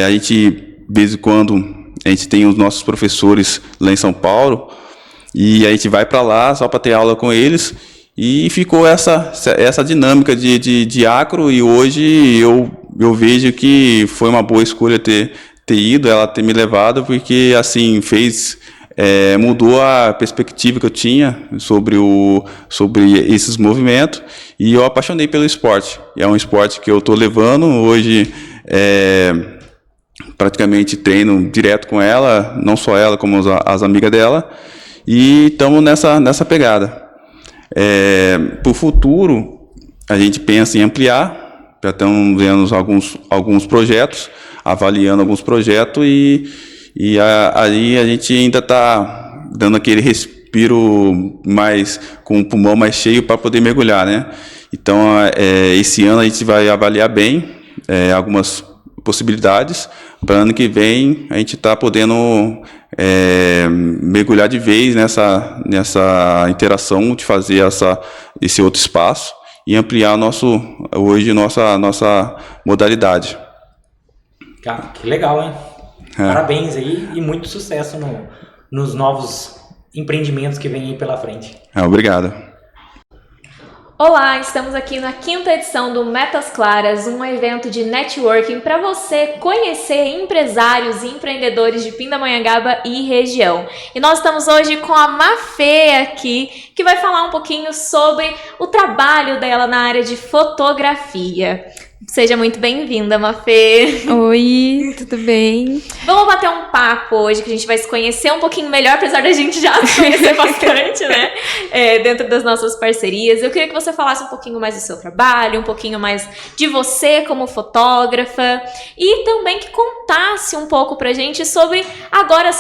a gente, de vez em quando, a gente tem os nossos professores lá em São Paulo, e a gente vai para lá só para ter aula com eles, e ficou essa dinâmica de acro, e hoje eu vejo que foi uma boa escolha ter ido, ela ter me levado, porque assim mudou a perspectiva que eu tinha sobre esses movimentos, e eu apaixonei pelo esporte. É um esporte que eu estou levando hoje, praticamente treino direto com ela, não só ela, como as amigas dela, e estamos nessa pegada. Para o futuro, a gente pensa em ampliar, já estamos vendo alguns projetos, avaliando alguns projetos, e aí a gente ainda está dando aquele respiro mais, com o pulmão mais cheio para poder mergulhar, né? Então, esse ano a gente vai avaliar bem algumas possibilidades, para ano que vem a gente está podendo mergulhar de vez nessa interação, de fazer esse outro espaço e ampliar nossa modalidade. Cara, que legal, hein? Parabéns aí e muito sucesso nos novos empreendimentos que vêm aí pela frente. Obrigado. Olá, estamos aqui na 5ª edição do Metas Claras, um evento de networking para você conhecer empresários e empreendedores de Pindamonhangaba e região. E nós estamos hoje com a Mafê aqui, que vai falar um pouquinho sobre o trabalho dela na área de fotografia. Seja muito bem-vinda, Mafê. Oi, tudo bem? Vamos bater um papo hoje, que a gente vai se conhecer um pouquinho melhor, apesar da gente já se conhecer bastante, né? Dentro das nossas parcerias. Eu queria que você falasse um pouquinho mais do seu trabalho, um pouquinho mais de você como fotógrafa, e também que contasse um pouco pra gente sobre agora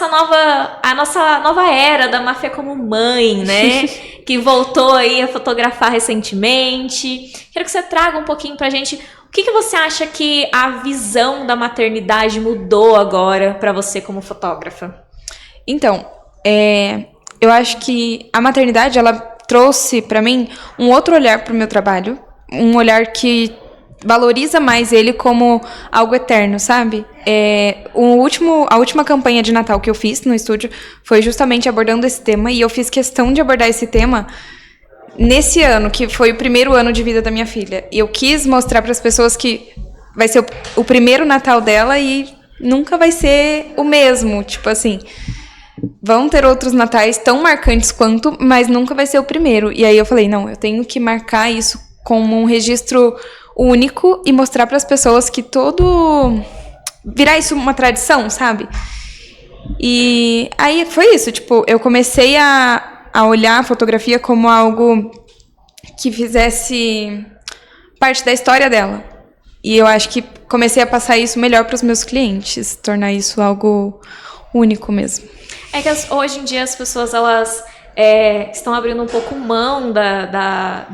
a nossa nova era da Mafê como mãe, né? Que voltou aí a fotografar recentemente. Quero que você traga um pouquinho pra gente. O que você acha que a visão da maternidade mudou agora para você como fotógrafa? Então, eu acho que a maternidade, ela trouxe para mim um outro olhar para o meu trabalho, um olhar que valoriza mais ele como algo eterno, sabe? A última campanha de Natal que eu fiz no estúdio foi justamente abordando esse tema, e eu fiz questão de abordar esse tema nesse ano, que foi o primeiro ano de vida da minha filha. E eu quis mostrar para as pessoas que vai ser o primeiro Natal dela e nunca vai ser o mesmo. Tipo assim, vão ter outros natais tão marcantes quanto, mas nunca vai ser o primeiro. E aí eu falei, não, eu tenho que marcar isso como um registro único e mostrar para as pessoas que virar isso uma tradição, sabe? E aí foi isso, tipo, eu comecei a olhar a fotografia como algo que fizesse parte da história dela. E eu acho que comecei a passar isso melhor para os meus clientes, tornar isso algo único mesmo. É que hoje em dia as pessoas, elas estão abrindo um pouco mão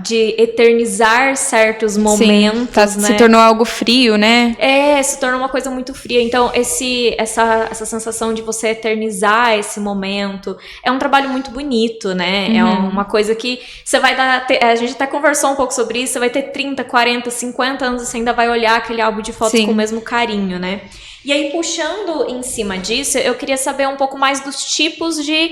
de eternizar certos momentos, Sim, né? se tornou algo frio, né? Se tornou uma coisa muito fria. Então, essa sensação de você eternizar esse momento é um trabalho muito bonito, né? É uma coisa que você vai dar... A gente até conversou um pouco sobre isso. Você vai ter 30, 40, 50 anos, você ainda vai olhar aquele álbum de fotos com o mesmo carinho, né? E aí, puxando em cima disso, eu queria saber um pouco mais dos tipos de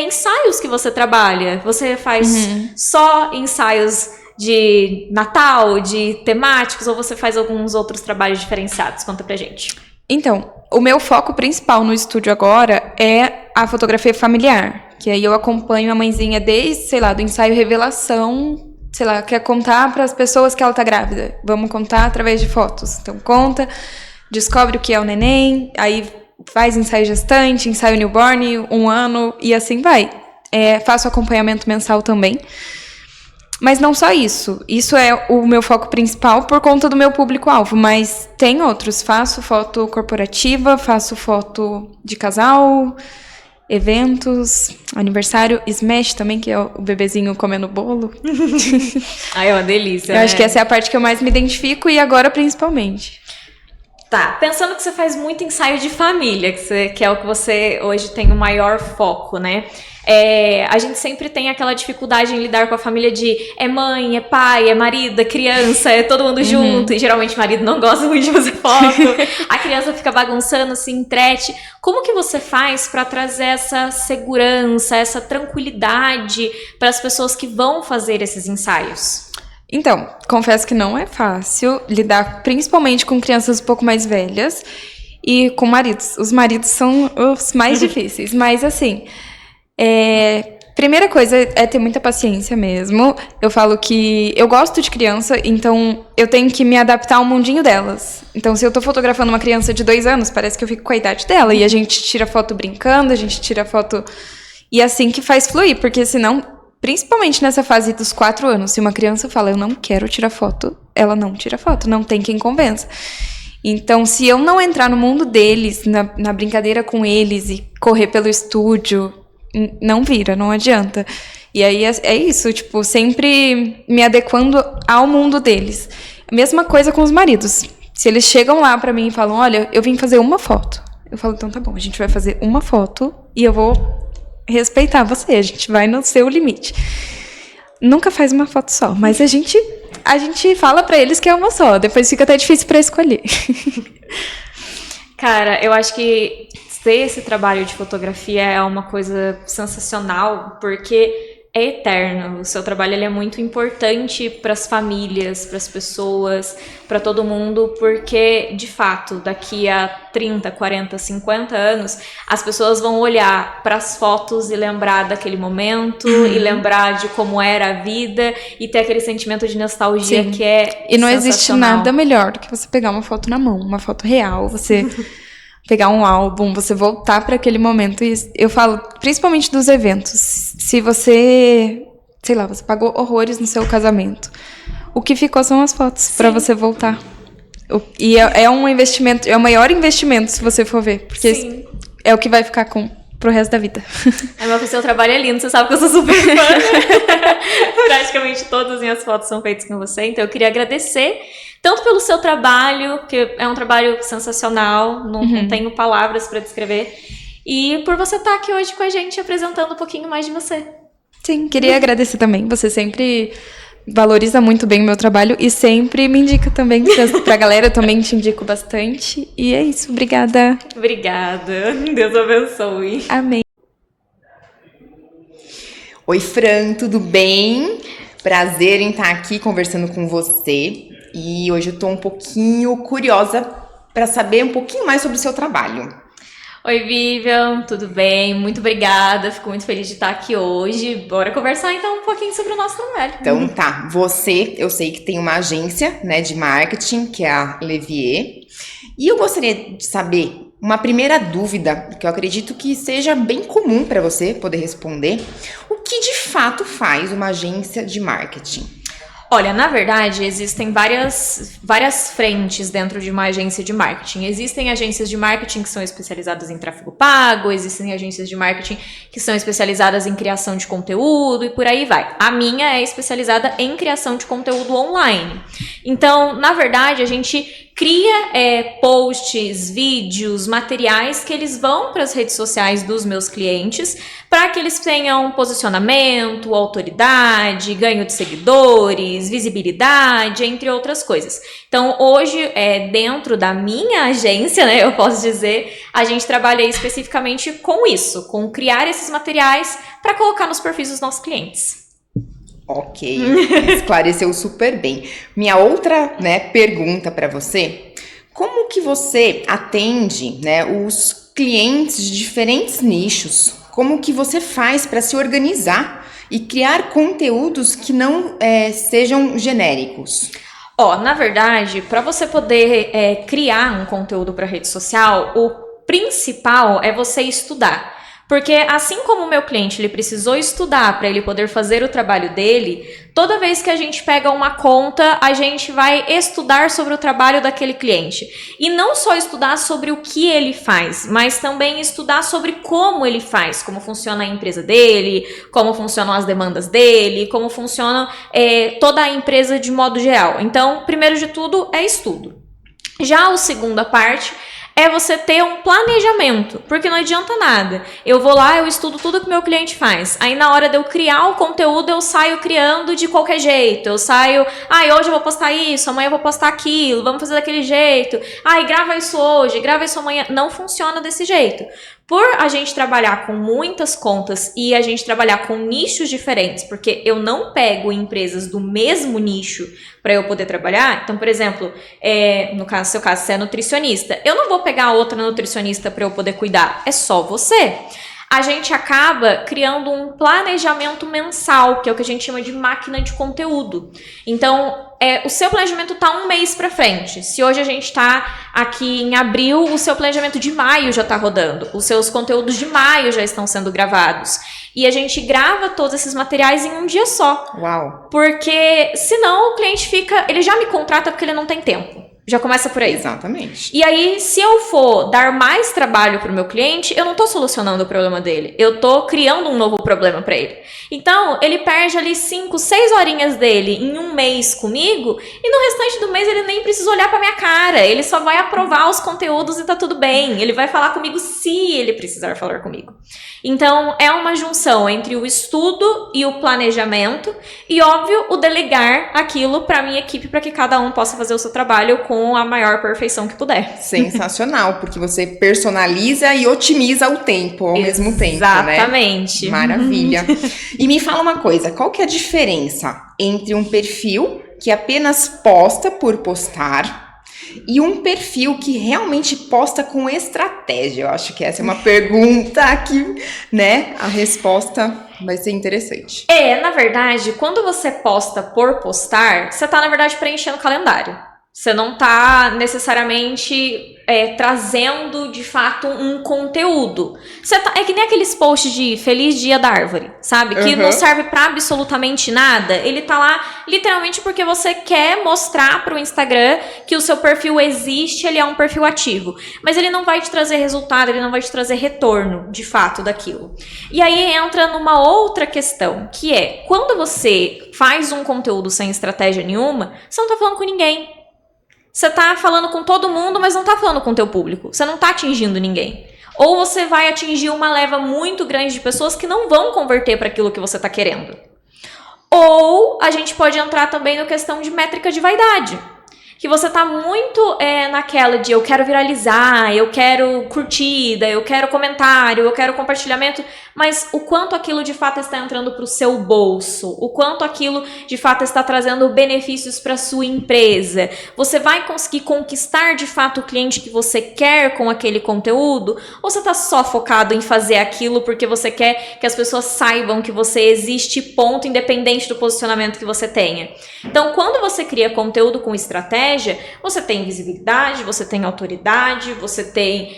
ensaios que você trabalha. Você faz só ensaios de Natal, de temáticos, ou você faz alguns outros trabalhos diferenciados? Conta pra gente. Então, o meu foco principal no estúdio agora é a fotografia familiar. Que aí eu acompanho a mãezinha desde, sei lá, do ensaio revelação, sei lá, quer contar para as pessoas que ela tá grávida. Vamos contar através de fotos. Então, conta... Descobre o que é o neném, aí faz ensaio gestante, ensaio newborn, 1 ano, e assim vai. Faço acompanhamento mensal também. Mas não só isso. Isso é o meu foco principal por conta do meu público-alvo. Mas tem outros. Faço foto corporativa, faço foto de casal, eventos, aniversário, Smash também, que é o bebezinho comendo bolo. É uma delícia. Eu acho que essa é a parte que eu mais me identifico e agora principalmente. Tá, pensando que você faz muito ensaio de família, que é o que você hoje tem o maior foco, né? A gente sempre tem aquela dificuldade em lidar com a família de mãe, pai, marido, criança, todo mundo junto, e geralmente o marido não gosta muito de fazer foto, a criança fica bagunçando, se entrete. Como que você faz para trazer essa segurança, essa tranquilidade para as pessoas que vão fazer esses ensaios? Então, confesso que não é fácil lidar principalmente com crianças um pouco mais velhas e com maridos. Os maridos são os mais difíceis, mas assim, primeira coisa é ter muita paciência mesmo. Eu falo que eu gosto de criança, então eu tenho que me adaptar ao mundinho delas. Então, se eu tô fotografando uma criança de 2 anos, parece que eu fico com a idade dela, e a gente tira foto brincando, a gente tira foto... E assim que faz fluir, porque senão... Principalmente nessa fase dos 4 anos, se uma criança fala, eu não quero tirar foto, ela não tira foto, não tem quem convença. Então, se eu não entrar no mundo deles, na brincadeira com eles e correr pelo estúdio, não vira, não adianta. E aí é isso, tipo, sempre me adequando ao mundo deles. Mesma coisa com os maridos. Se eles chegam lá pra mim e falam, olha, eu vim fazer uma foto. Eu falo, então tá bom, a gente vai fazer uma foto e eu vou... respeitar você, a gente vai no seu limite. Nunca faz uma foto só, mas a gente fala pra eles que é uma só, depois fica até difícil pra escolher. Cara, eu acho que ter esse trabalho de fotografia é uma coisa sensacional, porque é eterno. O seu trabalho ele é muito importante para as famílias, para as pessoas, para todo mundo, porque, de fato, daqui a 30, 40, 50 anos, as pessoas vão olhar para as fotos e lembrar daquele momento, e lembrar de como era a vida, e ter aquele sentimento de nostalgia. Sim. Que é e não existe nada melhor do que você pegar uma foto na mão, uma foto real, você... pegar um álbum, você voltar para aquele momento. E eu falo, principalmente dos eventos. Se você, sei lá, você pagou horrores no seu casamento, o que ficou são as fotos para você voltar. E é um investimento, é o maior investimento se você for ver, porque Sim. é o que vai ficar pro resto da vida. Mas o seu trabalho é lindo, você sabe que eu sou super fã. Praticamente todas as minhas fotos são feitas com você, então eu queria agradecer tanto pelo seu trabalho, que é um trabalho sensacional, não tenho palavras para descrever, e por você estar aqui hoje com a gente apresentando um pouquinho mais de você. Sim, queria agradecer também. Você sempre valoriza muito bem o meu trabalho e sempre me indica também pra galera. Eu também te indico bastante. E é isso, obrigada. Obrigada. Deus abençoe. Amém. Oi, Fran, tudo bem? Prazer em estar aqui conversando com você. E hoje eu tô um pouquinho curiosa para saber um pouquinho mais sobre o seu trabalho. Oi, Vivian, tudo bem? Muito obrigada, fico muito feliz de estar aqui hoje. Bora conversar então um pouquinho sobre o nosso trabalho. Então tá, você, eu sei que tem uma agência, né, de marketing, que é a Levier. E eu gostaria de saber uma primeira dúvida, que eu acredito que seja bem comum para você poder responder. O que de fato faz uma agência de marketing? Olha, na verdade, existem várias frentes dentro de uma agência de marketing. Existem agências de marketing que são especializadas em tráfego pago, existem agências de marketing que são especializadas em criação de conteúdo e por aí vai. A minha é especializada em criação de conteúdo online. Então, na verdade, a gente cria posts, vídeos, materiais que eles vão para as redes sociais dos meus clientes para que eles tenham posicionamento, autoridade, ganho de seguidores, visibilidade, entre outras coisas. Então, hoje, dentro da minha agência, né, eu posso dizer, a gente trabalha especificamente com isso, com criar esses materiais para colocar nos perfis dos nossos clientes. Ok, esclareceu super bem. Minha outra, pergunta para você, como que você atende, os clientes de diferentes nichos? Como que você faz para se organizar e criar conteúdos que não sejam genéricos? Na verdade, para você poder criar um conteúdo para rede social, o principal é você estudar. Porque assim como o meu cliente ele precisou estudar para ele poder fazer o trabalho dele, toda vez que a gente pega uma conta, a gente vai estudar sobre o trabalho daquele cliente. E não só estudar sobre o que ele faz, mas também estudar sobre como ele faz, como funciona a empresa dele, como funcionam as demandas dele, como funciona toda a empresa de modo geral. Então, primeiro de tudo é estudo. Já a segunda parte é você ter um planejamento, porque não adianta nada. Eu vou lá, eu estudo tudo que meu cliente faz. Aí na hora de eu criar o conteúdo, eu saio criando de qualquer jeito. Eu saio, hoje eu vou postar isso, amanhã eu vou postar aquilo, vamos fazer daquele jeito. Grava isso hoje, grava isso amanhã. Não funciona desse jeito. Por a gente trabalhar com muitas contas e a gente trabalhar com nichos diferentes, porque eu não pego empresas do mesmo nicho para eu poder trabalhar. Então, por exemplo, no seu caso, você é nutricionista. Eu não vou pegar outra nutricionista para eu poder cuidar. É só você. A gente acaba criando um planejamento mensal, que é o que a gente chama de máquina de conteúdo. Então, o seu planejamento está um mês para frente. Se hoje a gente está aqui em abril, o seu planejamento de maio já está rodando. Os seus conteúdos de maio já estão sendo gravados. E a gente grava todos esses materiais em um dia só. Uau! Porque senão o cliente ele já me contrata porque ele não tem tempo. Já começa por aí. Exatamente. E aí, se eu for dar mais trabalho para o meu cliente, eu não estou solucionando o problema dele. Eu estou criando um novo problema para ele. Então, ele perde ali 5, 6 horinhas dele em um mês comigo e no restante do mês ele nem precisa olhar para minha cara. Ele só vai aprovar os conteúdos e tá tudo bem. Ele vai falar comigo se ele precisar falar comigo. Então, é uma junção entre o estudo e o planejamento e, óbvio, o delegar aquilo para minha equipe para que cada um possa fazer o seu trabalho com a maior perfeição que puder. Sensacional, porque você personaliza e otimiza o tempo ao mesmo tempo, né? Exatamente. Maravilha. E me fala uma coisa, qual que é a diferença entre um perfil que apenas posta por postar e um perfil que realmente posta com estratégia? Eu acho que essa é uma pergunta que, a resposta vai ser interessante. Na verdade, quando você posta por postar, você tá, na verdade, preenchendo o calendário. Você não tá necessariamente trazendo, de fato, um conteúdo. É que nem aqueles posts de Feliz Dia da Árvore, sabe? Que não serve pra absolutamente nada. Ele tá lá literalmente porque você quer mostrar pro Instagram que o seu perfil existe, ele é um perfil ativo. Mas ele não vai te trazer resultado, ele não vai te trazer retorno, de fato, daquilo. E aí entra numa outra questão, que é, quando você faz um conteúdo sem estratégia nenhuma, você não tá falando com ninguém. Você tá falando com todo mundo, mas não tá falando com o teu público. Você não tá atingindo ninguém. Ou você vai atingir uma leva muito grande de pessoas que não vão converter para aquilo que você tá querendo. Ou a gente pode entrar também na questão de métrica de vaidade. Que você tá muito naquela de eu quero viralizar, eu quero curtida, eu quero comentário, eu quero compartilhamento, mas o quanto aquilo de fato está entrando para o seu bolso, o quanto aquilo de fato está trazendo benefícios para sua empresa. Você vai conseguir conquistar de fato o cliente que você quer com aquele conteúdo? Ou você está só focado em fazer aquilo porque você quer que as pessoas saibam que você existe, ponto, independente do posicionamento que você tenha? Então, quando você cria conteúdo com estratégia, estratégia, você tem visibilidade, você tem autoridade, você tem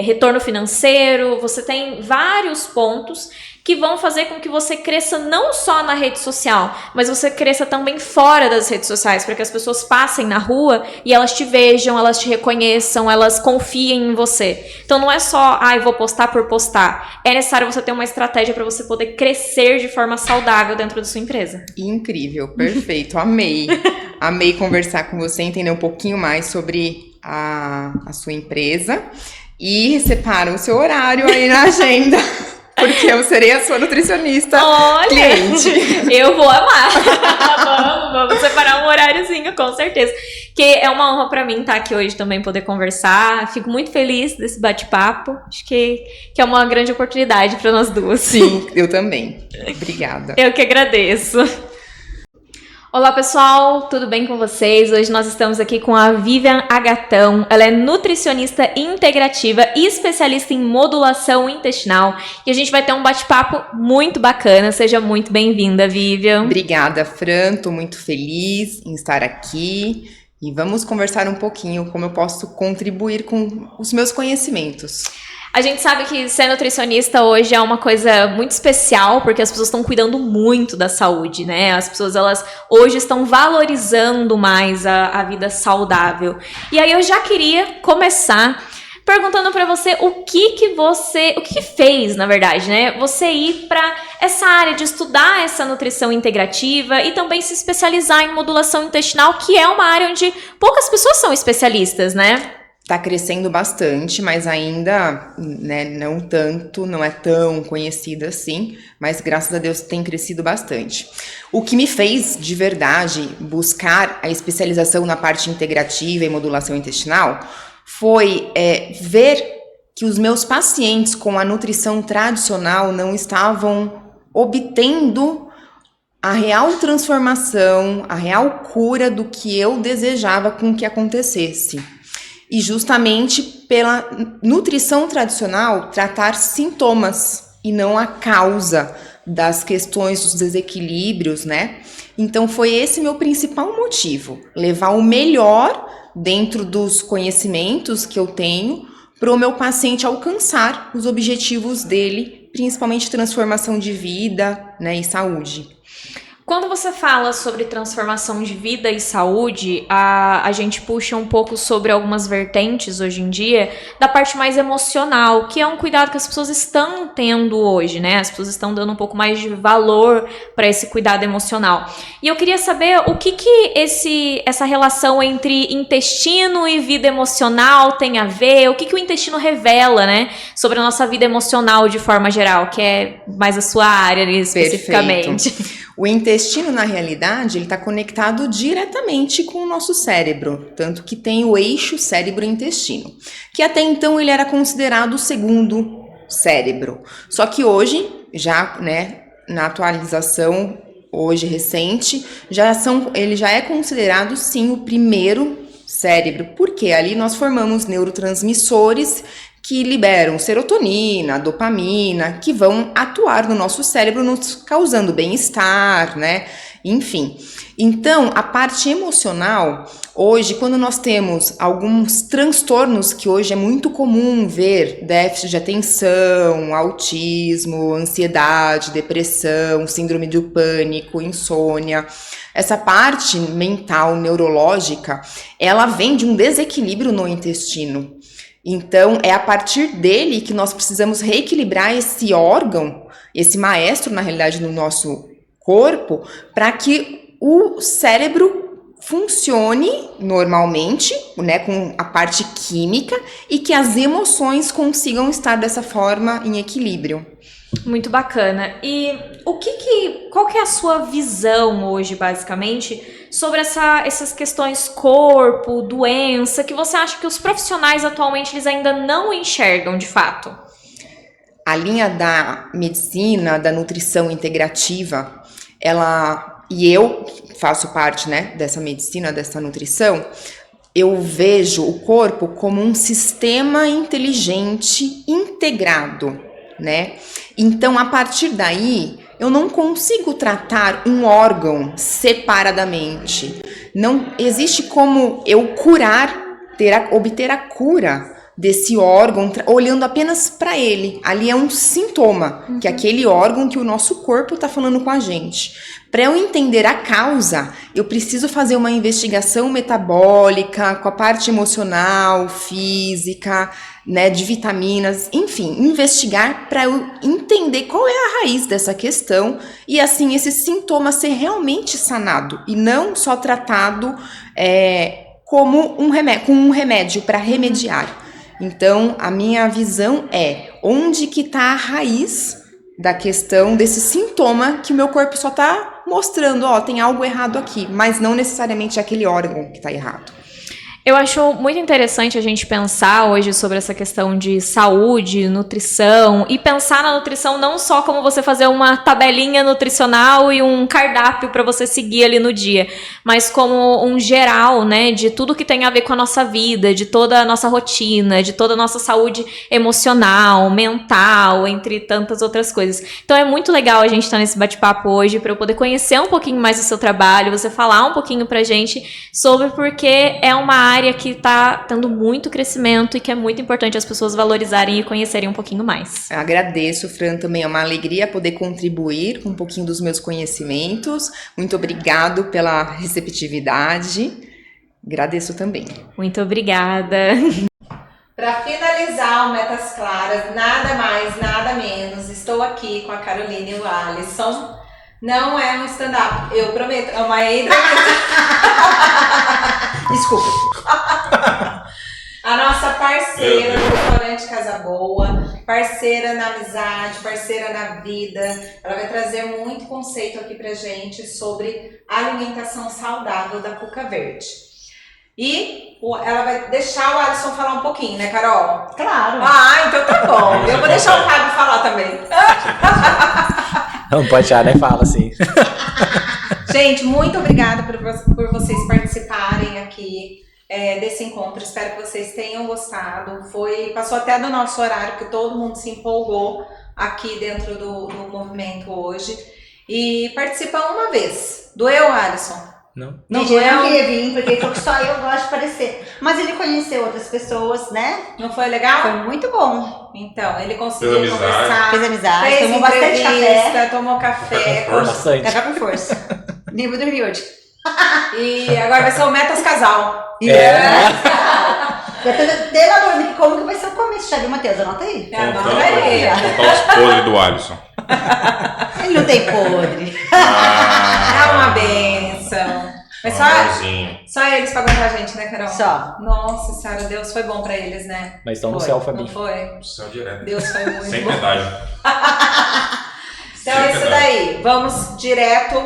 retorno financeiro, você tem vários pontos que vão fazer com que você cresça não só na rede social, mas você cresça também fora das redes sociais, para que as pessoas passem na rua e elas te vejam, elas te reconheçam, elas confiem em você. Então não é só, eu vou postar por postar. É necessário você ter uma estratégia para você poder crescer de forma saudável dentro da sua empresa. Incrível, perfeito, amei. Amei conversar com você, entender um pouquinho mais sobre a sua empresa e separa o seu horário aí na agenda. Porque eu serei a sua nutricionista. Olha, cliente. Eu vou amar. vamos separar um horáriozinho, com certeza. Que é uma honra pra mim estar aqui hoje também, poder conversar. Fico muito feliz desse bate-papo. Acho que é uma grande oportunidade para nós duas. Sim, eu também. Obrigada. Eu que agradeço. Olá pessoal, tudo bem com vocês? Hoje nós estamos aqui com a Vivian Agatão. Ela é nutricionista integrativa e especialista em modulação intestinal. E a gente vai ter um bate-papo muito bacana. Seja muito bem-vinda, Vivian. Obrigada, Fran. Estou muito feliz em estar aqui. E vamos conversar um pouquinho como eu posso contribuir com os meus conhecimentos. A gente sabe que ser nutricionista hoje é uma coisa muito especial, porque as pessoas estão cuidando muito da saúde, né? As pessoas, elas hoje estão valorizando mais a vida saudável. E aí eu já queria começar perguntando pra você o que fez, na verdade, né? Você ir pra essa área de estudar essa nutrição integrativa e também se especializar em modulação intestinal, que é uma área onde poucas pessoas são especialistas, né? Está crescendo bastante, mas ainda, né, não tanto, não é tão conhecida assim, mas graças a Deus tem crescido bastante. O que me fez, de verdade, buscar a especialização na parte integrativa e modulação intestinal foi ver que os meus pacientes com a nutrição tradicional não estavam obtendo a real transformação, a real cura do que eu desejava com que acontecesse. E justamente pela nutrição tradicional, tratar sintomas e não a causa das questões, dos desequilíbrios, né? Então foi esse meu principal motivo, levar o melhor dentro dos conhecimentos que eu tenho para o meu paciente alcançar os objetivos dele, principalmente transformação de vida, né, e saúde. Quando você fala sobre transformação de vida e saúde, a gente puxa um pouco sobre algumas vertentes hoje em dia da parte mais emocional, que é um cuidado que as pessoas estão tendo hoje, né? As pessoas estão dando um pouco mais de valor para esse cuidado emocional. E eu queria saber o que essa relação entre intestino e vida emocional tem a ver, o que o intestino revela, né? Sobre a nossa vida emocional de forma geral, que é mais a sua área ali, especificamente. Perfeito. O intestino, na realidade, ele está conectado diretamente com o nosso cérebro, tanto que tem o eixo cérebro-intestino, que até então ele era considerado o segundo cérebro. Só que hoje, já, né, na atualização hoje recente, ele já é considerado sim o primeiro cérebro, porque ali nós formamos neurotransmissores que liberam serotonina, dopamina, que vão atuar no nosso cérebro, nos causando bem-estar, né? Enfim. Então, a parte emocional, hoje, quando nós temos alguns transtornos que hoje é muito comum ver, déficit de atenção, autismo, ansiedade, depressão, síndrome do pânico, insônia, essa parte mental, neurológica, ela vem de um desequilíbrio no intestino. Então, é a partir dele que nós precisamos reequilibrar esse órgão, esse maestro, na realidade, no nosso corpo, para que o cérebro funcione normalmente, né, com a parte química, e que as emoções consigam estar dessa forma em equilíbrio. Muito bacana. E qual que é a sua visão hoje, basicamente, sobre essas questões corpo, doença, que você acha que os profissionais atualmente eles ainda não enxergam de fato? A linha da medicina, da nutrição integrativa, e eu faço parte, né, dessa medicina, dessa nutrição, eu vejo o corpo como um sistema inteligente integrado, né? Então, a partir daí, eu não consigo tratar um órgão separadamente. Não existe como eu obter a cura desse órgão, olhando apenas para ele. Ali é um sintoma, que é aquele órgão que o nosso corpo está falando com a gente. Para eu entender a causa, eu preciso fazer uma investigação metabólica, com a parte emocional, física, né, de vitaminas, enfim, investigar para eu entender qual é a raiz dessa questão e assim esse sintoma ser realmente sanado e não só tratado como com um remédio para remediar. Então, a minha visão é onde que está a raiz da questão desse sintoma que o meu corpo só está mostrando, tem algo errado aqui, mas não necessariamente aquele órgão que está errado. Eu acho muito interessante a gente pensar hoje sobre essa questão de saúde, nutrição, e pensar na nutrição não só como você fazer uma tabelinha nutricional e um cardápio para você seguir ali no dia, mas como um geral, né, de tudo que tem a ver com a nossa vida, de toda a nossa rotina, de toda a nossa saúde emocional, mental, entre tantas outras coisas. Então é muito legal a gente estar nesse bate-papo hoje para eu poder conhecer um pouquinho mais do seu trabalho, você falar um pouquinho pra gente sobre porque é uma área que está tendo muito crescimento e que é muito importante as pessoas valorizarem e conhecerem um pouquinho mais. Eu agradeço, Fran, também é uma alegria poder contribuir com um pouquinho dos meus conhecimentos. Muito obrigado pela receptividade. Agradeço também. Muito obrigada. Para finalizar o Metas Claras, nada mais, nada menos, estou aqui com a Carolina e o Alisson. Não é um stand-up, eu prometo, é uma entrevista. Desculpa. A nossa parceira do restaurante Casa Boa, parceira na amizade, parceira na vida. Ela vai trazer muito conceito aqui pra gente sobre alimentação saudável da Cuca Verde. E ela vai deixar o Alisson falar um pouquinho, né, Carol? Claro. Então tá bom. Eu vou deixar o Fábio falar também. Não pode tirar, né? Fala assim. Gente, muito obrigada por vocês participarem aqui desse encontro. Espero que vocês tenham gostado. Passou até do nosso horário, que todo mundo se empolgou aqui dentro do movimento hoje. E participa uma vez. Doeu, Alisson? Não. Gente, eu não queria vir, porque falou que só eu gosto de aparecer. Mas ele conheceu outras pessoas, né? Não foi legal? Foi muito bom. Então, ele conseguiu conversar. Fez amizade, fez tomou bastante café. Tomou café. Bastante. Café com força. Nem vou dormir hoje. E agora vai ser o Metas Casal. Até lá dormir, como que vai ser o começo? Já viu, Matheus? Anota aí. Anota aí. Contar os podres do Alisson. Ele não tem podre. É uma benção. Mas só eles pra aguentar a gente, né, Carol? Só. Nossa senhora, Deus foi bom pra eles, né? Mas estão no céu, Fabinho. Não foi? No céu direto. Deus foi muito Sem bom. piedade. Então é isso daí. Vamos direto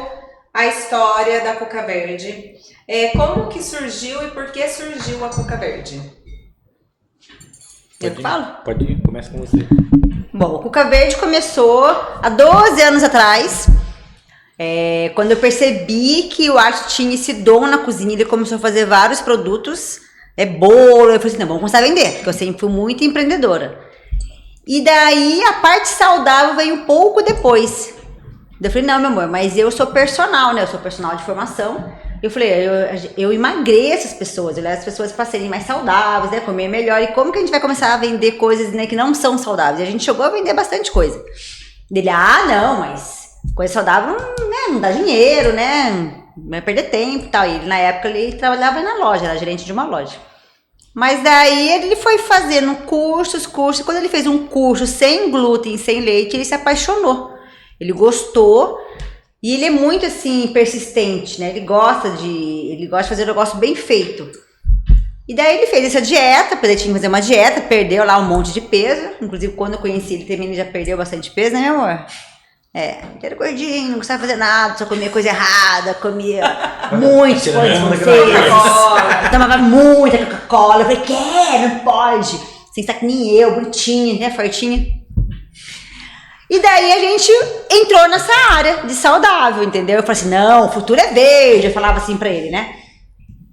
à história da Cuca Verde. Como que surgiu e por que surgiu a Cuca Verde? Eu falo? Pode ir, começa com você. Bom, o Cuca Verde começou há 12 anos atrás, quando eu percebi que o Alisson tinha esse dom na cozinha. Ele começou a fazer vários produtos, bolo. Eu falei assim, não, vamos começar a vender, porque eu sempre fui muito empreendedora. E daí a parte saudável veio um pouco depois. Eu falei, não, meu amor, mas eu sou personal, né? Eu sou personal de formação. Eu falei, eu emagreço as pessoas, eu levo as pessoas para serem mais saudáveis, né? Comer melhor. E como que a gente vai começar a vender coisas, né, que não são saudáveis? E a gente chegou a vender bastante coisa. Dele, não, mas coisa saudável não dá dinheiro, né? Vai perder tempo e tal. E na época ele trabalhava na loja, era gerente de uma loja. Mas daí ele foi fazendo cursos. Quando ele fez um curso sem glúten, sem leite, ele se apaixonou. Ele gostou. E ele é muito, assim, persistente, né? Ele gosta de fazer um negócio bem feito. E daí ele fez essa dieta, porque ele tinha que fazer uma dieta, perdeu lá um monte de peso. Inclusive, quando eu conheci ele também, ele já perdeu bastante peso, né, meu amor? Ele era gordinho, não gostava de fazer nada, só comia coisa errada, comia muito coisa, tomava muita Coca-Cola. Eu falei, não pode. Sem estar que nem eu, bonitinha, né, fortinha. E daí a gente entrou nessa área de saudável, entendeu? Eu falei assim, não, o futuro é verde, eu falava assim pra ele, né?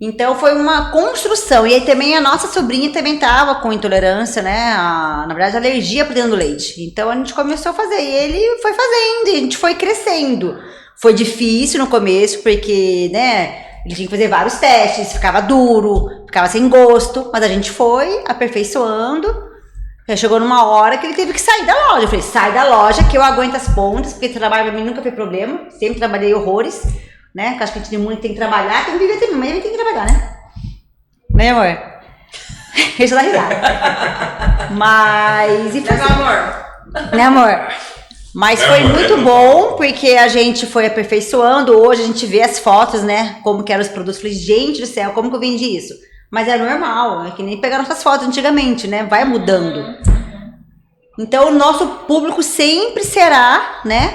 Então foi uma construção. E aí também a nossa sobrinha também estava com intolerância, né? Na verdade, alergia para dentro do leite. Então a gente começou a fazer. E ele foi fazendo, e a gente foi crescendo. Foi difícil no começo, porque, né? Ele tinha que fazer vários testes, ficava duro, ficava sem gosto. Mas a gente foi aperfeiçoando. Já chegou numa hora que ele teve que sair da loja. Eu falei, sai da loja que eu aguento as pontas, porque trabalho pra mim nunca foi problema. Sempre trabalhei horrores, né? Porque acho que a gente tem que trabalhar, tem que viver também, mas ele tem que trabalhar, né? Né, amor? Deixa eu dar risada. Mas... E foi assim, amor. né, amor? Mas foi muito bom, porque a gente foi aperfeiçoando. Hoje a gente vê as fotos, né? Como que eram os produtos. Falei, gente do céu, como que eu vendi isso? Mas é normal, é que nem pegar nossas fotos antigamente, né? Vai mudando. Então, o nosso público sempre será, né?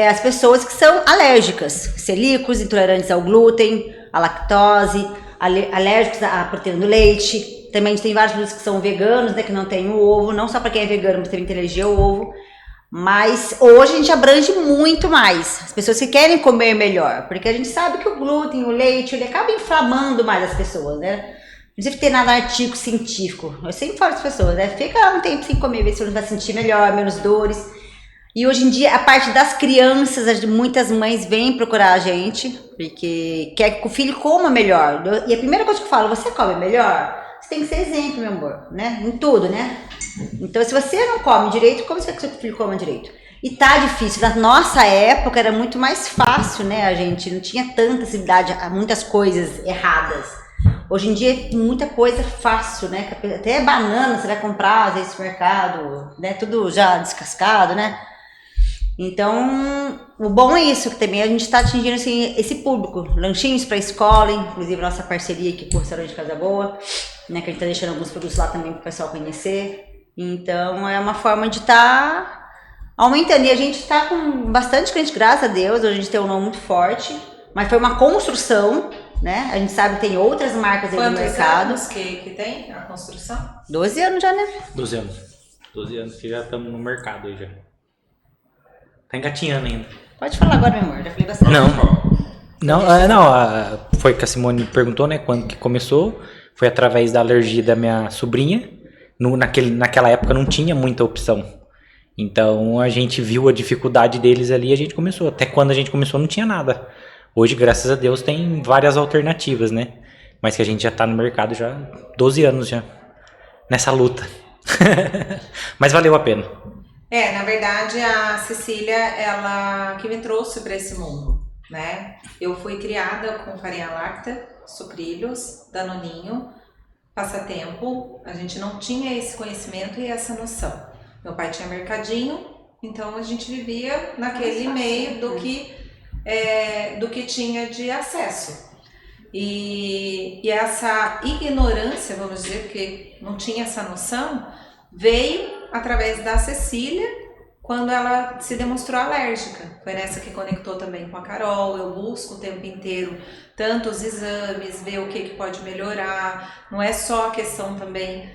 As pessoas que são alérgicas. Celíacos, intolerantes ao glúten, à lactose, alérgicos à proteína do leite. Também a gente tem vários produtos que são veganos, né? Que não tem o ovo. Não só para quem é vegano, mas também tem alergia ao ovo. Mas hoje a gente abrange muito mais as pessoas que querem comer melhor, porque a gente sabe que o glúten, o leite, ele acaba inflamando mais as pessoas, né? Não precisa ter nada artigo científico. Eu sempre falo para as pessoas, né? Fica um tempo sem comer, ver se você vai sentir melhor, menos dores. E hoje em dia, a parte das crianças, muitas mães vêm procurar a gente, porque quer que o filho coma melhor. E a primeira coisa que eu falo, você come melhor? Você tem que ser exemplo, meu amor, né? Em tudo, né? Então, se você não come direito, como você quer que seu filho coma direito? E tá difícil. Na nossa época era muito mais fácil, né? A gente não tinha tanta acessibilidade a muitas coisas erradas. Hoje em dia é muita coisa fácil, né? Até banana você vai comprar, às vezes, no mercado, né? Tudo já descascado, né? Então, o bom é isso, que também a gente está atingindo assim, esse público. Lanchinhos para escola, inclusive nossa parceria aqui com o Restaurante Casa Boa, né? Que a gente está deixando alguns produtos lá também para o pessoal conhecer. Então, é uma forma de estar aumentando. E a gente está com bastante cliente, graças a Deus. Hoje a gente tem um nome muito forte. Mas foi uma construção, né? A gente sabe que tem outras marcas aí no mercado. Quantos anos que tem a construção? 12 anos já, né? 12 anos. 12 anos que já estamos no mercado aí já. Tá engatinhando ainda. Pode falar agora, meu amor. Já falei bastante. Foi que a Simone perguntou, né? Quando que começou. Foi através da alergia da minha sobrinha. Naquela época não tinha muita opção. Então a gente viu a dificuldade deles ali e a gente começou. Até quando a gente começou não tinha nada. Hoje, graças a Deus, tem várias alternativas, né? Mas que a gente já tá no mercado já 12 anos já. Nessa luta. Mas valeu a pena. Na verdade, a Cecília, ela que me trouxe para esse mundo, né? Eu fui criada com farinha láctea, sucrilhos, danoninho, passatempo. A gente não tinha esse conhecimento e essa noção. Meu pai tinha mercadinho, então a gente vivia naquele meio do que tinha de acesso. E essa ignorância, vamos dizer, porque não tinha essa noção, veio através da Cecília, quando ela se demonstrou alérgica. Foi nessa que conectou também com a Carol. Eu busco o tempo inteiro tantos exames, ver o que pode melhorar. Não é só a questão também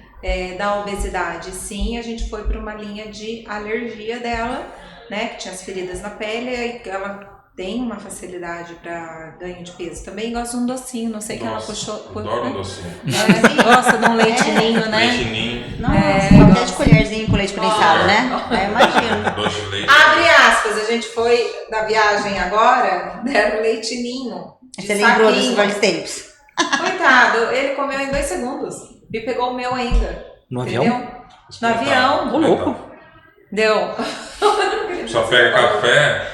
da obesidade. Sim, a gente foi para uma linha de alergia dela, né? Que tinha as feridas na pele, e ela tem uma facilidade para ganho de peso. Também gosta de um docinho, não sei quem ela puxou. Adoro um docinho. Gosta de um leite ninho, né? Leite ninho. Nossa, até de colherzinho com leite condensado, né? Imagina. Doce de leite. Abre aspas, a gente foi da viagem agora, deram leite ninho. Você lembrou dos velhos tempos. Coitado, ele comeu em 2 segundos. E pegou o meu ainda. No entendeu? avião? No avião. Ô, louco. Deu. Só pega café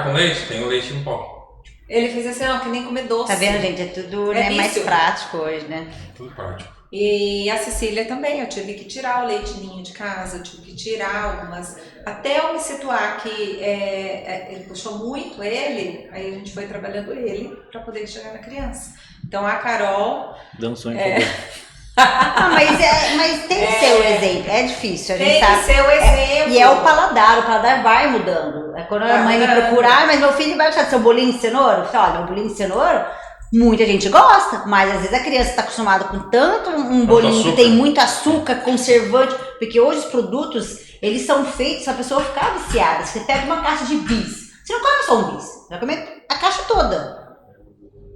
com leite, tem o leite em pó. Ele fez assim, ó, que nem comer doce. Tá vendo, gente? É tudo mais prático hoje, né? Tudo prático. E a Cecília também, eu tive que tirar o leite ninho de casa, eu tive que tirar algumas... Até eu me situar que ele puxou muito ele, aí a gente foi trabalhando ele para poder chegar na criança. Então a Carol... Dançou em mas tem que ser o exemplo, é difícil, a gente tem sabe. Que ser o exemplo. E é o paladar vai mudando. Quando a mãe me procurar, mas meu filho vai gostar do seu bolinho de cenoura? Eu falo, olha, meu bolinho de cenoura, muita gente gosta, mas às vezes a criança está acostumada com tanto um bolinho que tem muito açúcar, conservante, porque hoje os produtos, eles são feitos para a pessoa ficar viciada. Você pega uma caixa de bis, você não come só um bis, você vai comer a caixa toda.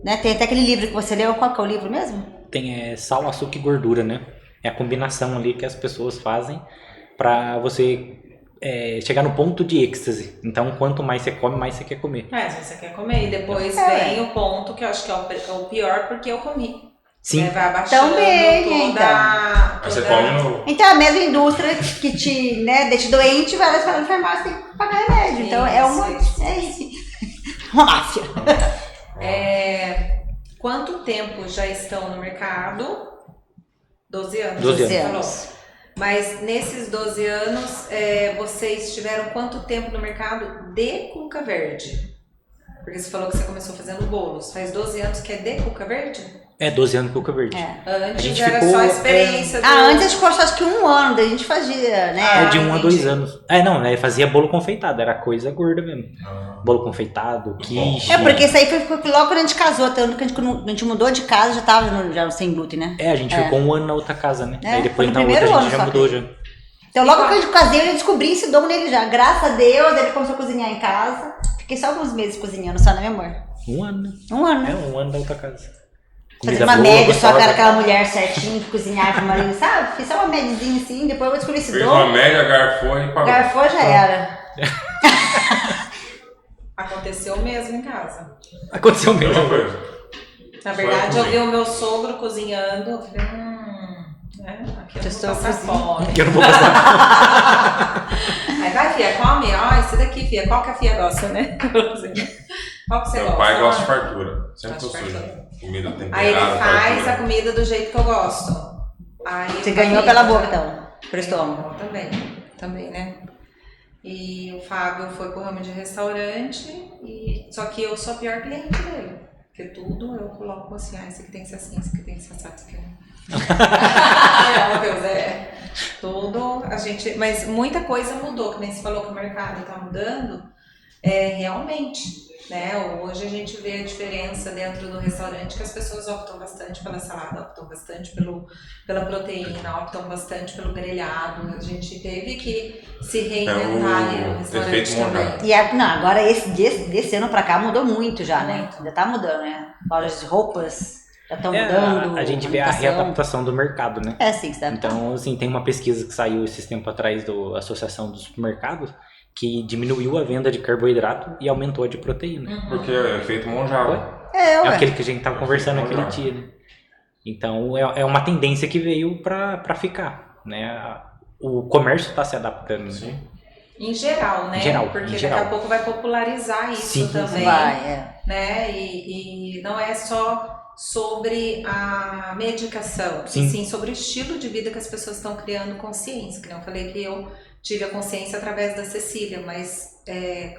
Né? Tem até aquele livro que você leu, qual que é o livro mesmo? Tem sal, açúcar e gordura, né? É a combinação ali que as pessoas fazem pra você chegar no ponto de êxtase. Então, quanto mais você come, mais você quer comer. Se você quer comer. E depois vem o ponto que eu acho que é o pior, porque eu comi. Sim. Vai abaixando Também, toda... Aí você come no... Então, a mesma indústria que te deixa doente, vai lá na farmácia, tem que pagar remédio. Então, é uma máfia. Quanto tempo já estão no mercado? 12 anos. 12 você anos. falou. Mas nesses 12 anos, vocês tiveram quanto tempo no mercado de cuca verde? Porque você falou que você começou fazendo bolos. Faz 12 anos que é de cuca verde? 12 anos cuca verde. Antes gente era ficou, só a experiência do... Antes a gente ficou acho que 1 ano, daí a gente fazia, né? De 1 a 2 anos. Não, fazia bolo confeitado, era coisa gorda mesmo. Bolo confeitado, quiche. Porque isso aí foi logo quando a gente casou, tanto que a gente mudou de casa, já tava já sem glúten, né? A gente ficou 1 ano na outra casa, né? Aí depois foi no na outra primeiro a gente já ano mudou só já. Então logo que a gente casei, eu descobri esse dom nele já. Graças a Deus, ele começou a cozinhar em casa. Fiquei só alguns meses cozinhando, só, né, meu amor? 1 ano, né? 1 ano, né? 1 ano da outra casa. Fazer uma média, só que era aquela mulher certinha que cozinhava pro marido, sabe? Fiz só uma médiazinha assim, depois eu vou descobrir esse Fez dom. uma média, garfou e pagou. Garfou já era. Aconteceu mesmo em casa. Aconteceu mesmo. Mesma coisa. Na verdade, eu vi o meu sogro cozinhando. Eu falei, aqui eu não vou passar fome. Eu não vou passar. Aí vai, filha, come. Ó, esse daqui, filha. Qual que a filha gosta, né? Qual que você Meu gosta? pai gosta de fartura. Sempre Gosta de tô sujo. fartura. Comida temperada, Aí ele faz fartura. a comida do jeito que eu gosto. Aí Você o ganhou Fabinho- pela boca, então. Pro estômago. Também, né? E o Fábio foi pro ramo de restaurante, só que eu sou a pior cliente dele. Porque tudo eu coloco assim, esse aqui tem que ser assim, esse aqui tem que ser assim, esse aqui não, Deus, tudo a gente... Mas muita coisa mudou, que nem você falou que o mercado tá mudando, realmente, né? Hoje a gente vê a diferença dentro do restaurante, que as pessoas optam bastante pela salada, optam bastante pela proteína, optam bastante pelo grelhado. A gente teve que se reinventar ali no restaurante também. E agora desse ano pra cá mudou muito já, né? Já tá mudando, né? Lojas de roupas já estão mudando. A gente vê a readaptação do mercado, né? Sim, você deve Então, assim, tem uma pesquisa que saiu esses tempos atrás da Associação dos Supermercados que diminuiu a venda de carboidrato e aumentou a de proteína. Porque é feito monjal. É aquele que a gente tava conversando aquele dia, né? Então, é uma tendência que veio pra ficar, né? O comércio tá se adaptando. Sim. Em geral, né? Em geral, porque em geral. daqui a pouco vai popularizar isso Sim, também. vai, Né? E não é só sobre a medicação, e sim sobre o estilo de vida que as pessoas estão criando consciência. Que eu falei que eu tive a consciência através da Cecília, mas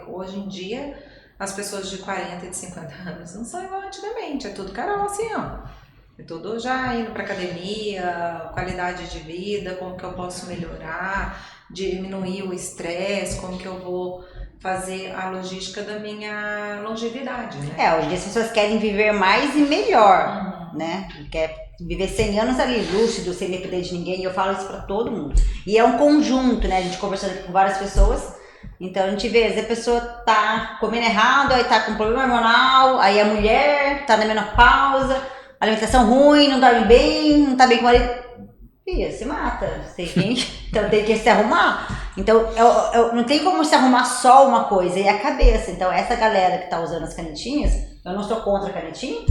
hoje em dia as pessoas de 40 e de 50 anos não são igual antigamente, é tudo Carol assim, ó. É tudo já indo para academia, qualidade de vida, como que eu posso melhorar, diminuir o estresse, como que eu vou fazer a logística da minha longevidade, né? Hoje em dia as pessoas querem viver mais e melhor, né? Quer viver 100 anos ali, lúcido, sem depender de ninguém, e eu falo isso pra todo mundo. E é um conjunto, né? A gente conversando com várias pessoas, então a gente vê, às vezes a pessoa tá comendo errado, aí tá com problema hormonal, aí a mulher tá na menopausa, alimentação ruim, não dorme bem, não tá bem com o marido. Filha, se mata. Então tem que se arrumar. Então não tem como se arrumar só uma coisa, e a cabeça. Então essa galera que tá usando as canetinhas, eu não sou contra a canetinha,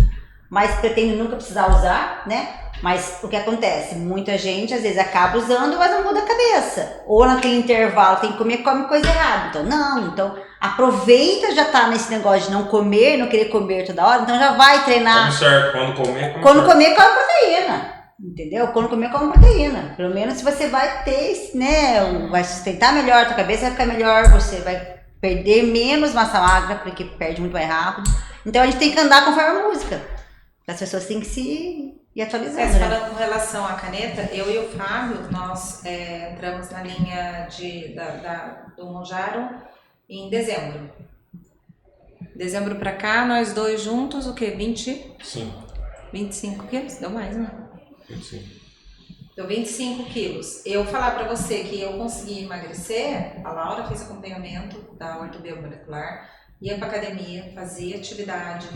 mas pretendo nunca precisar usar, né? Mas o que acontece? Muita gente às vezes acaba usando, mas não muda a cabeça. Ou naquele intervalo tem que comer, come coisa errada. Então não, então aproveita, já tá nesse negócio de não comer, não querer comer toda hora, então já vai treinar. Come certo, quando comer, come proteína. Entendeu? Quando comer, come proteína. Pelo menos você vai ter, né? Vai sustentar melhor, a tua cabeça vai ficar melhor, você vai perder menos massa magra, porque perde muito mais rápido. Então a gente tem que andar conforme a música. As pessoas têm que se ir atualizando. Falando com relação à caneta, eu e o Fábio, nós entramos na linha do Monjaro em dezembro. Dezembro pra cá, nós dois juntos, o quê? 25 quilos? Deu mais, né? 25. Deu 25 quilos. Eu falar pra você que eu consegui emagrecer, a Laura fez acompanhamento da ortobiomolecular, ia pra academia, fazia atividade.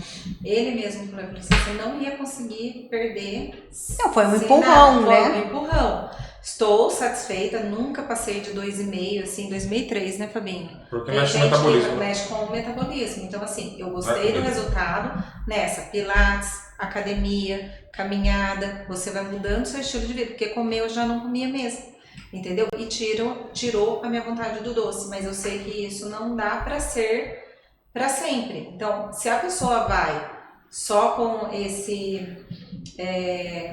Ele mesmo falou pra você não ia conseguir perder. Não, foi um sem empurrão, nada, né? Foi um empurrão. Estou satisfeita, nunca passei de 2,5, assim, 2003, né, Fabinho? Porque Tem mexe com o gente metabolismo. que mexe com o metabolismo. Então, assim, eu gostei do resultado nessa pilates, academia, caminhada. Você vai mudando seu estilo de vida, porque comer eu já não comia mesmo, entendeu? E tirou a minha vontade do doce, mas eu sei que isso não dá pra ser pra sempre. Então, se a pessoa vai só com esse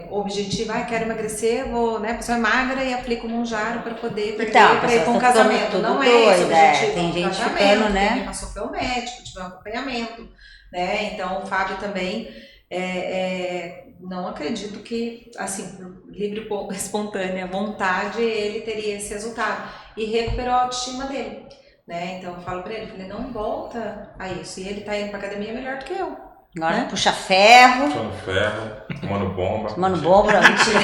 objetivo, quero emagrecer, vou, né, a pessoa é magra e aplica um monjaro para poder perder, Então, para ir para um tá ficando casamento. tudo Não é esse o doida, objetivo. tem um gente casamento, ficando, né? Tem que passou pelo médico, tiver um acompanhamento, né? Então, o Fábio também, não acredito que, assim, por livre e espontânea vontade, ele teria esse resultado. E recuperou a autoestima dele, né? Então, eu falo para ele, falei, não volta a isso. E ele tá indo para academia melhor do que eu. Agora puxa ferro. Puxando ferro, tomando bomba. Tomando bomba, mentira.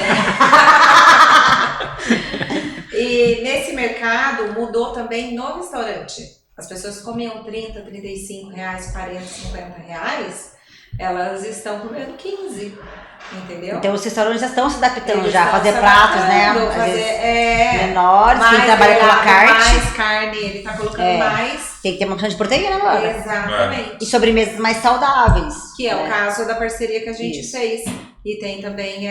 E nesse mercado mudou também no restaurante. As pessoas comiam 30, 35 reais, 40, 50 reais, elas estão comendo 15, entendeu? Então os restaurantes já estão se adaptando Eles já a estão fazer se pratos, né? adaptando, Às fazer, vezes menores, quem trabalha com a carne. mais carne, ele tá colocando mais. Tem que ter uma opção de proteína agora. Exatamente. E sobremesas mais saudáveis. Que é o né? caso da parceria que a gente Isso. fez. E tem também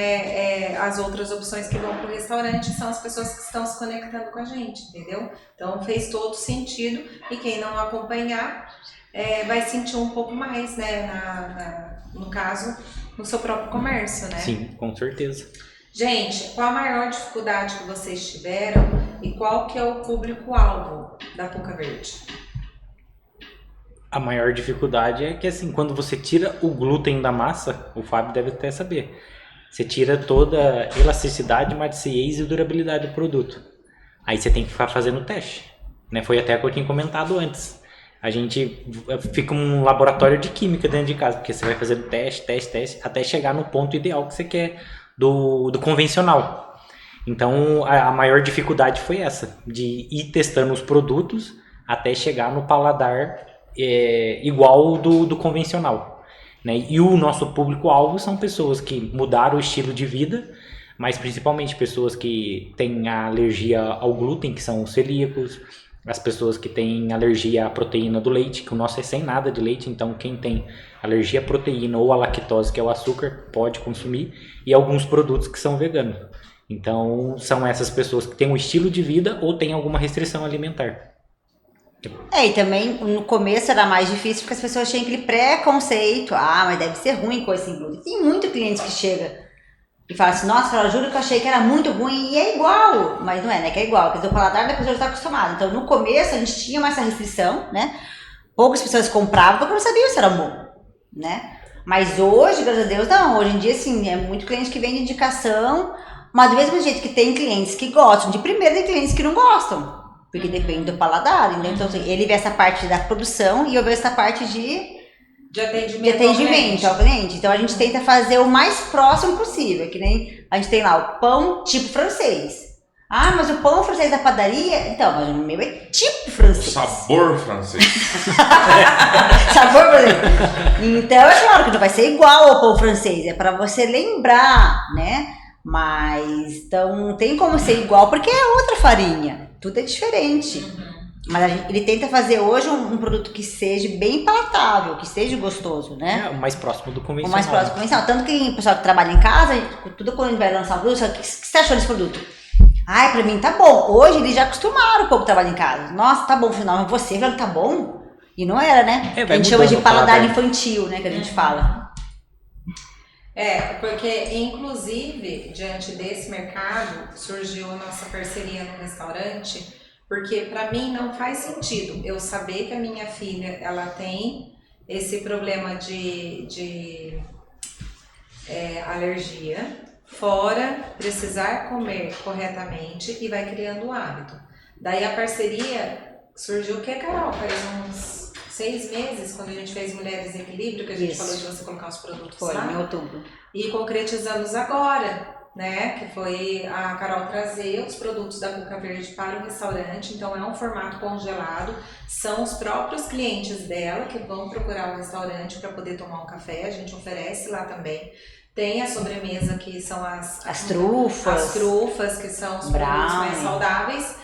as outras opções que vão para o restaurante, são as pessoas que estão se conectando com a gente, entendeu? Então fez todo sentido. E quem não acompanhar vai sentir um pouco mais, né? No caso, no seu próprio comércio, né? Sim, com certeza. Gente, qual a maior dificuldade que vocês tiveram e qual que é o público-alvo da Cuca Verde? A maior dificuldade é que, assim, quando você tira o glúten da massa, o Fábio deve até saber, você tira toda a elasticidade, maciez e durabilidade do produto. Aí você tem que ficar fazendo teste, né? Foi até o que eu tinha comentado antes. A gente fica um laboratório de química dentro de casa, porque você vai fazendo teste, até chegar no ponto ideal que você quer do convencional. Então, a maior dificuldade foi essa, de ir testando os produtos até chegar no paladar igual do convencional, né? E o nosso público-alvo são pessoas que mudaram o estilo de vida, mas principalmente pessoas que têm alergia ao glúten, que são os celíacos, as pessoas que têm alergia à proteína do leite, que o nosso é sem nada de leite, então quem tem alergia à proteína ou à lactose, que é o açúcar, pode consumir, e alguns produtos que são veganos. Então são essas pessoas que têm um estilo de vida ou têm alguma restrição alimentar. E também no começo era mais difícil porque as pessoas tinham aquele preconceito. Mas deve ser ruim coisa sem glúten. Tem muito cliente que chega e fala assim, nossa, eu juro que eu achei que era muito ruim e é igual. Mas não é, né? Que é igual. Quer dizer, o paladar da pessoa já está acostumada. Então no começo a gente tinha mais essa restrição, né? Poucas pessoas compravam porque não sabiam se era bom, né? Mas hoje, graças a Deus, não. Hoje em dia, assim, é muito cliente que vem de indicação. Mas do mesmo jeito que tem clientes que gostam de primeiro, tem clientes que não gostam. Porque depende do paladar, né? Então ele vê essa parte da produção e eu vejo essa parte de atendimento ao cliente. Então a gente tenta fazer o mais próximo possível, que nem a gente tem lá o pão tipo francês. Mas o pão francês da padaria, então, mas o meu é tipo francês. Sabor francês. Sabor francês. Então é claro que não vai ser igual ao pão francês, é para você lembrar, né? Mas então não tem como ser igual porque é outra farinha. Tudo é diferente. Mas ele tenta fazer hoje um produto que seja bem palatável, que seja gostoso, né? O mais próximo do convencional. O mais próximo do convencional. Tanto que o pessoal que trabalha em casa, tudo quando a gente vai lançar um produto, o que você achou desse produto? Pra mim tá bom. Hoje eles já acostumaram um pouco trabalho em casa. Nossa, tá bom, final, mas você falando tá bom? E não era, né? A gente chama de paladar infantil, né? Que a gente fala. Porque inclusive, diante desse mercado, surgiu a nossa parceria no restaurante, porque para mim não faz sentido eu saber que a minha filha, ela tem esse problema de alergia, fora precisar comer corretamente e vai criando o hábito. Daí a parceria surgiu o que, Carol? Faz uns 6 meses, quando a gente fez Mulheres em Equilíbrio, que a gente falou de você colocar os produtos Foi, lá. em outubro. E concretizamos agora. né? Que foi a Carol trazer os produtos da Cuca Verde para o restaurante. Então é um formato congelado. São os próprios clientes dela que vão procurar o restaurante para poder tomar um café. A gente oferece lá também. Tem a sobremesa, que são as trufas, que são os produtos mais saudáveis.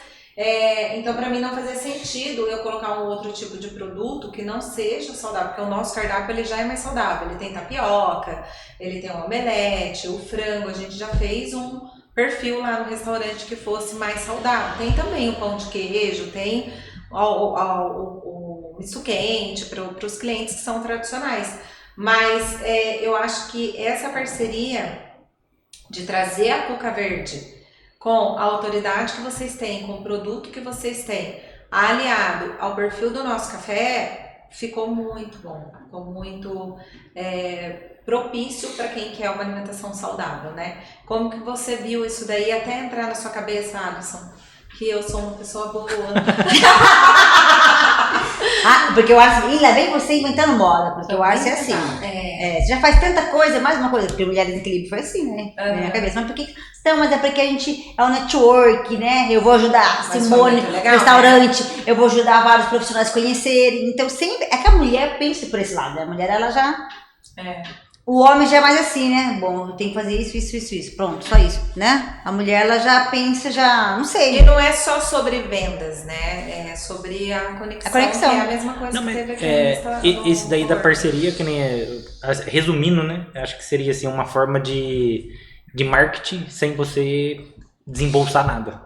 Então, para mim, não fazia sentido eu colocar um outro tipo de produto que não seja saudável, porque o nosso cardápio ele já é mais saudável. Ele tem tapioca, ele tem o omelete, o frango. A gente já fez um perfil lá no restaurante que fosse mais saudável. Tem também o pão de queijo, tem o misto quente para os clientes que são tradicionais. Mas eu acho que essa parceria de trazer a Cuca Verde com a autoridade que vocês têm, com o produto que vocês têm, aliado ao perfil do nosso café, ficou muito bom. Ficou muito propício para quem quer uma alimentação saudável, né? Como que você viu isso daí até entrar na sua cabeça, Alisson? Que eu sou uma pessoa boa. Porque eu acho, lá vem você inventando moda, porque eu acho assim, você já faz tanta coisa, mais uma coisa, porque Mulheres em Equilíbrio foi assim, né? Na minha cabeça, mas por que? Então, mas é porque a gente é um network, né? Eu vou ajudar a Simone no restaurante, eu vou ajudar vários profissionais a conhecerem, então sempre, é que a mulher pensa por esse lado, né? A mulher, ela já... O homem já é mais assim, né? Bom, eu tenho que fazer isso, pronto, só isso, né? A mulher, ela já pensa, não sei. E não é só sobre vendas, né? É sobre a conexão. Que é a mesma coisa que teve aqui no restaurante. Esse daí da parceria, que nem resumindo, né? Acho que seria assim, uma forma de marketing sem você desembolsar nada.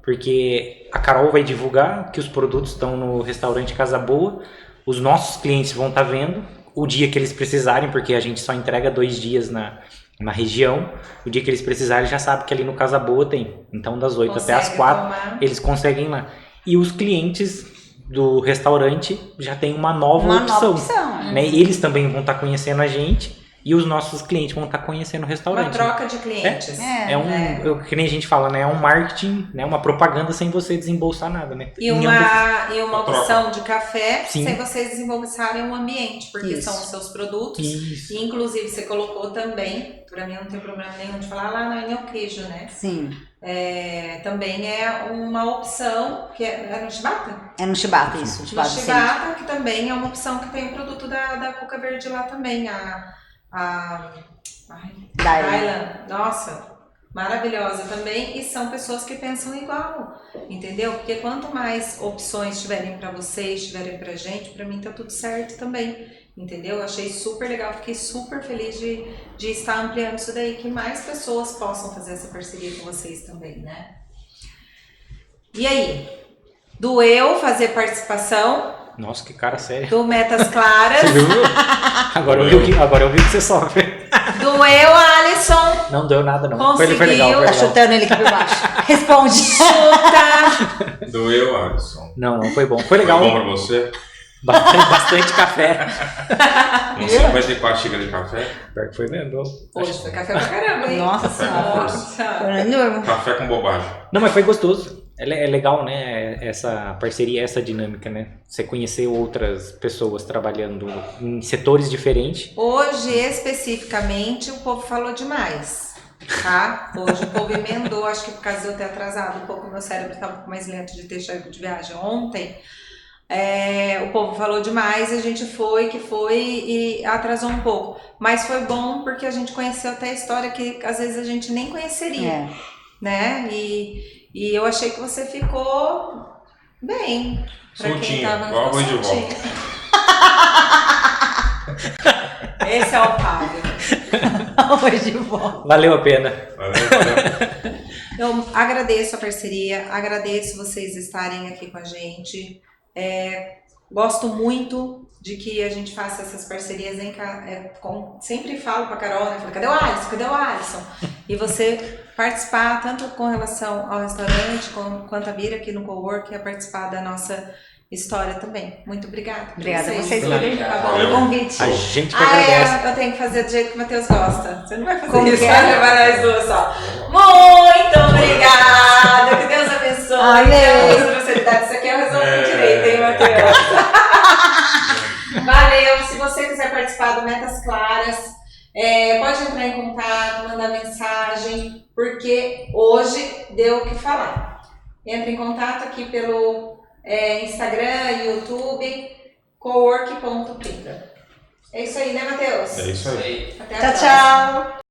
Porque a Carol vai divulgar que os produtos estão no restaurante Casa Boa, os nossos clientes vão estar vendo o dia que eles precisarem, porque a gente só entrega 2 dias na região. O dia que eles precisarem, já sabe que ali no Casa Boa tem. Então, das 8 até as 4, eles conseguem ir lá. E os clientes do restaurante já tem uma nova opção. Né? Eles também vão estar conhecendo a gente. E os nossos clientes vão estar conhecendo o restaurante. Uma troca de clientes. Que nem a gente fala, né? É um marketing, né? Uma propaganda sem você desembolsar nada, né? E uma opção de café sem vocês desembolsarem um ambiente, porque são os seus produtos. E inclusive você colocou também, pra mim não tem problema nenhum de falar, lá no queijo, né? Sim. Também é uma opção, que é no Chibata? É no Chibata, isso. No Chibata, que também é uma opção que tem o produto da Cuca Verde lá também, Dylan. Nossa, maravilhosa também. E são pessoas que pensam igual, entendeu? Porque quanto mais opções tiverem pra vocês, tiverem pra gente, pra mim tá tudo certo também, entendeu? Achei super legal, fiquei super feliz de estar ampliando isso daí, que mais pessoas possam fazer essa parceria com vocês também, né? E aí? Doeu fazer participação? Nossa, que cara sério. Do Metas Claras. Você viu? Agora eu vi que você sofre. Doeu, Alisson. Não deu nada, não. Conseguiu. Foi legal. Tá chutando ele aqui por baixo. Responde. Chuta. Doeu, Alisson. Não, foi bom. Foi legal. Foi bom pra você? Bastante café. Uns 54 xícaras de café? Pior que foi mesmo. Hoje foi café pra caramba, hein? Nossa senhora. Café com bobagem. Não, mas foi gostoso. É legal, né, essa parceria, essa dinâmica, né? Você conhecer outras pessoas trabalhando em setores diferentes. Hoje, especificamente, o povo falou demais, tá? Hoje o povo emendou, acho que por causa de eu ter atrasado um pouco, meu cérebro estava um pouco mais lento de ter chego de viagem ontem. O povo falou demais, a gente foi e atrasou um pouco. Mas foi bom porque a gente conheceu até a história que às vezes a gente nem conheceria, né? E eu achei que você ficou bem. Soltinho, igual arroz de volta. Esse é o Fábio. Arroz de volta. Valeu a pena. Valeu. Eu agradeço a parceria, agradeço vocês estarem aqui com a gente. Gosto muito de que a gente faça essas parcerias sempre falo pra Carol, né? Cadê o Alisson? E você participar tanto com relação ao restaurante quanto a vir aqui no Cowork e a participar da nossa história também. Muito obrigada. Obrigada a vocês pelo convite. A gente que agradece. Eu tenho que fazer do jeito que o Matheus gosta. Você não vai fazer isso, vai levar nós duas só. Muito obrigada. Que Deus abençoe. Amém. Isso aqui eu resolvo direito, hein, Matheus? Valeu. Se você quiser participar do Metas Claras, Pode entrar em contato, mandar mensagem, porque hoje deu o que falar. Entra em contato aqui pelo Instagram, YouTube, cowork.pinta. É isso aí, né, Matheus? É isso aí. Até a Tchau, próxima. tchau.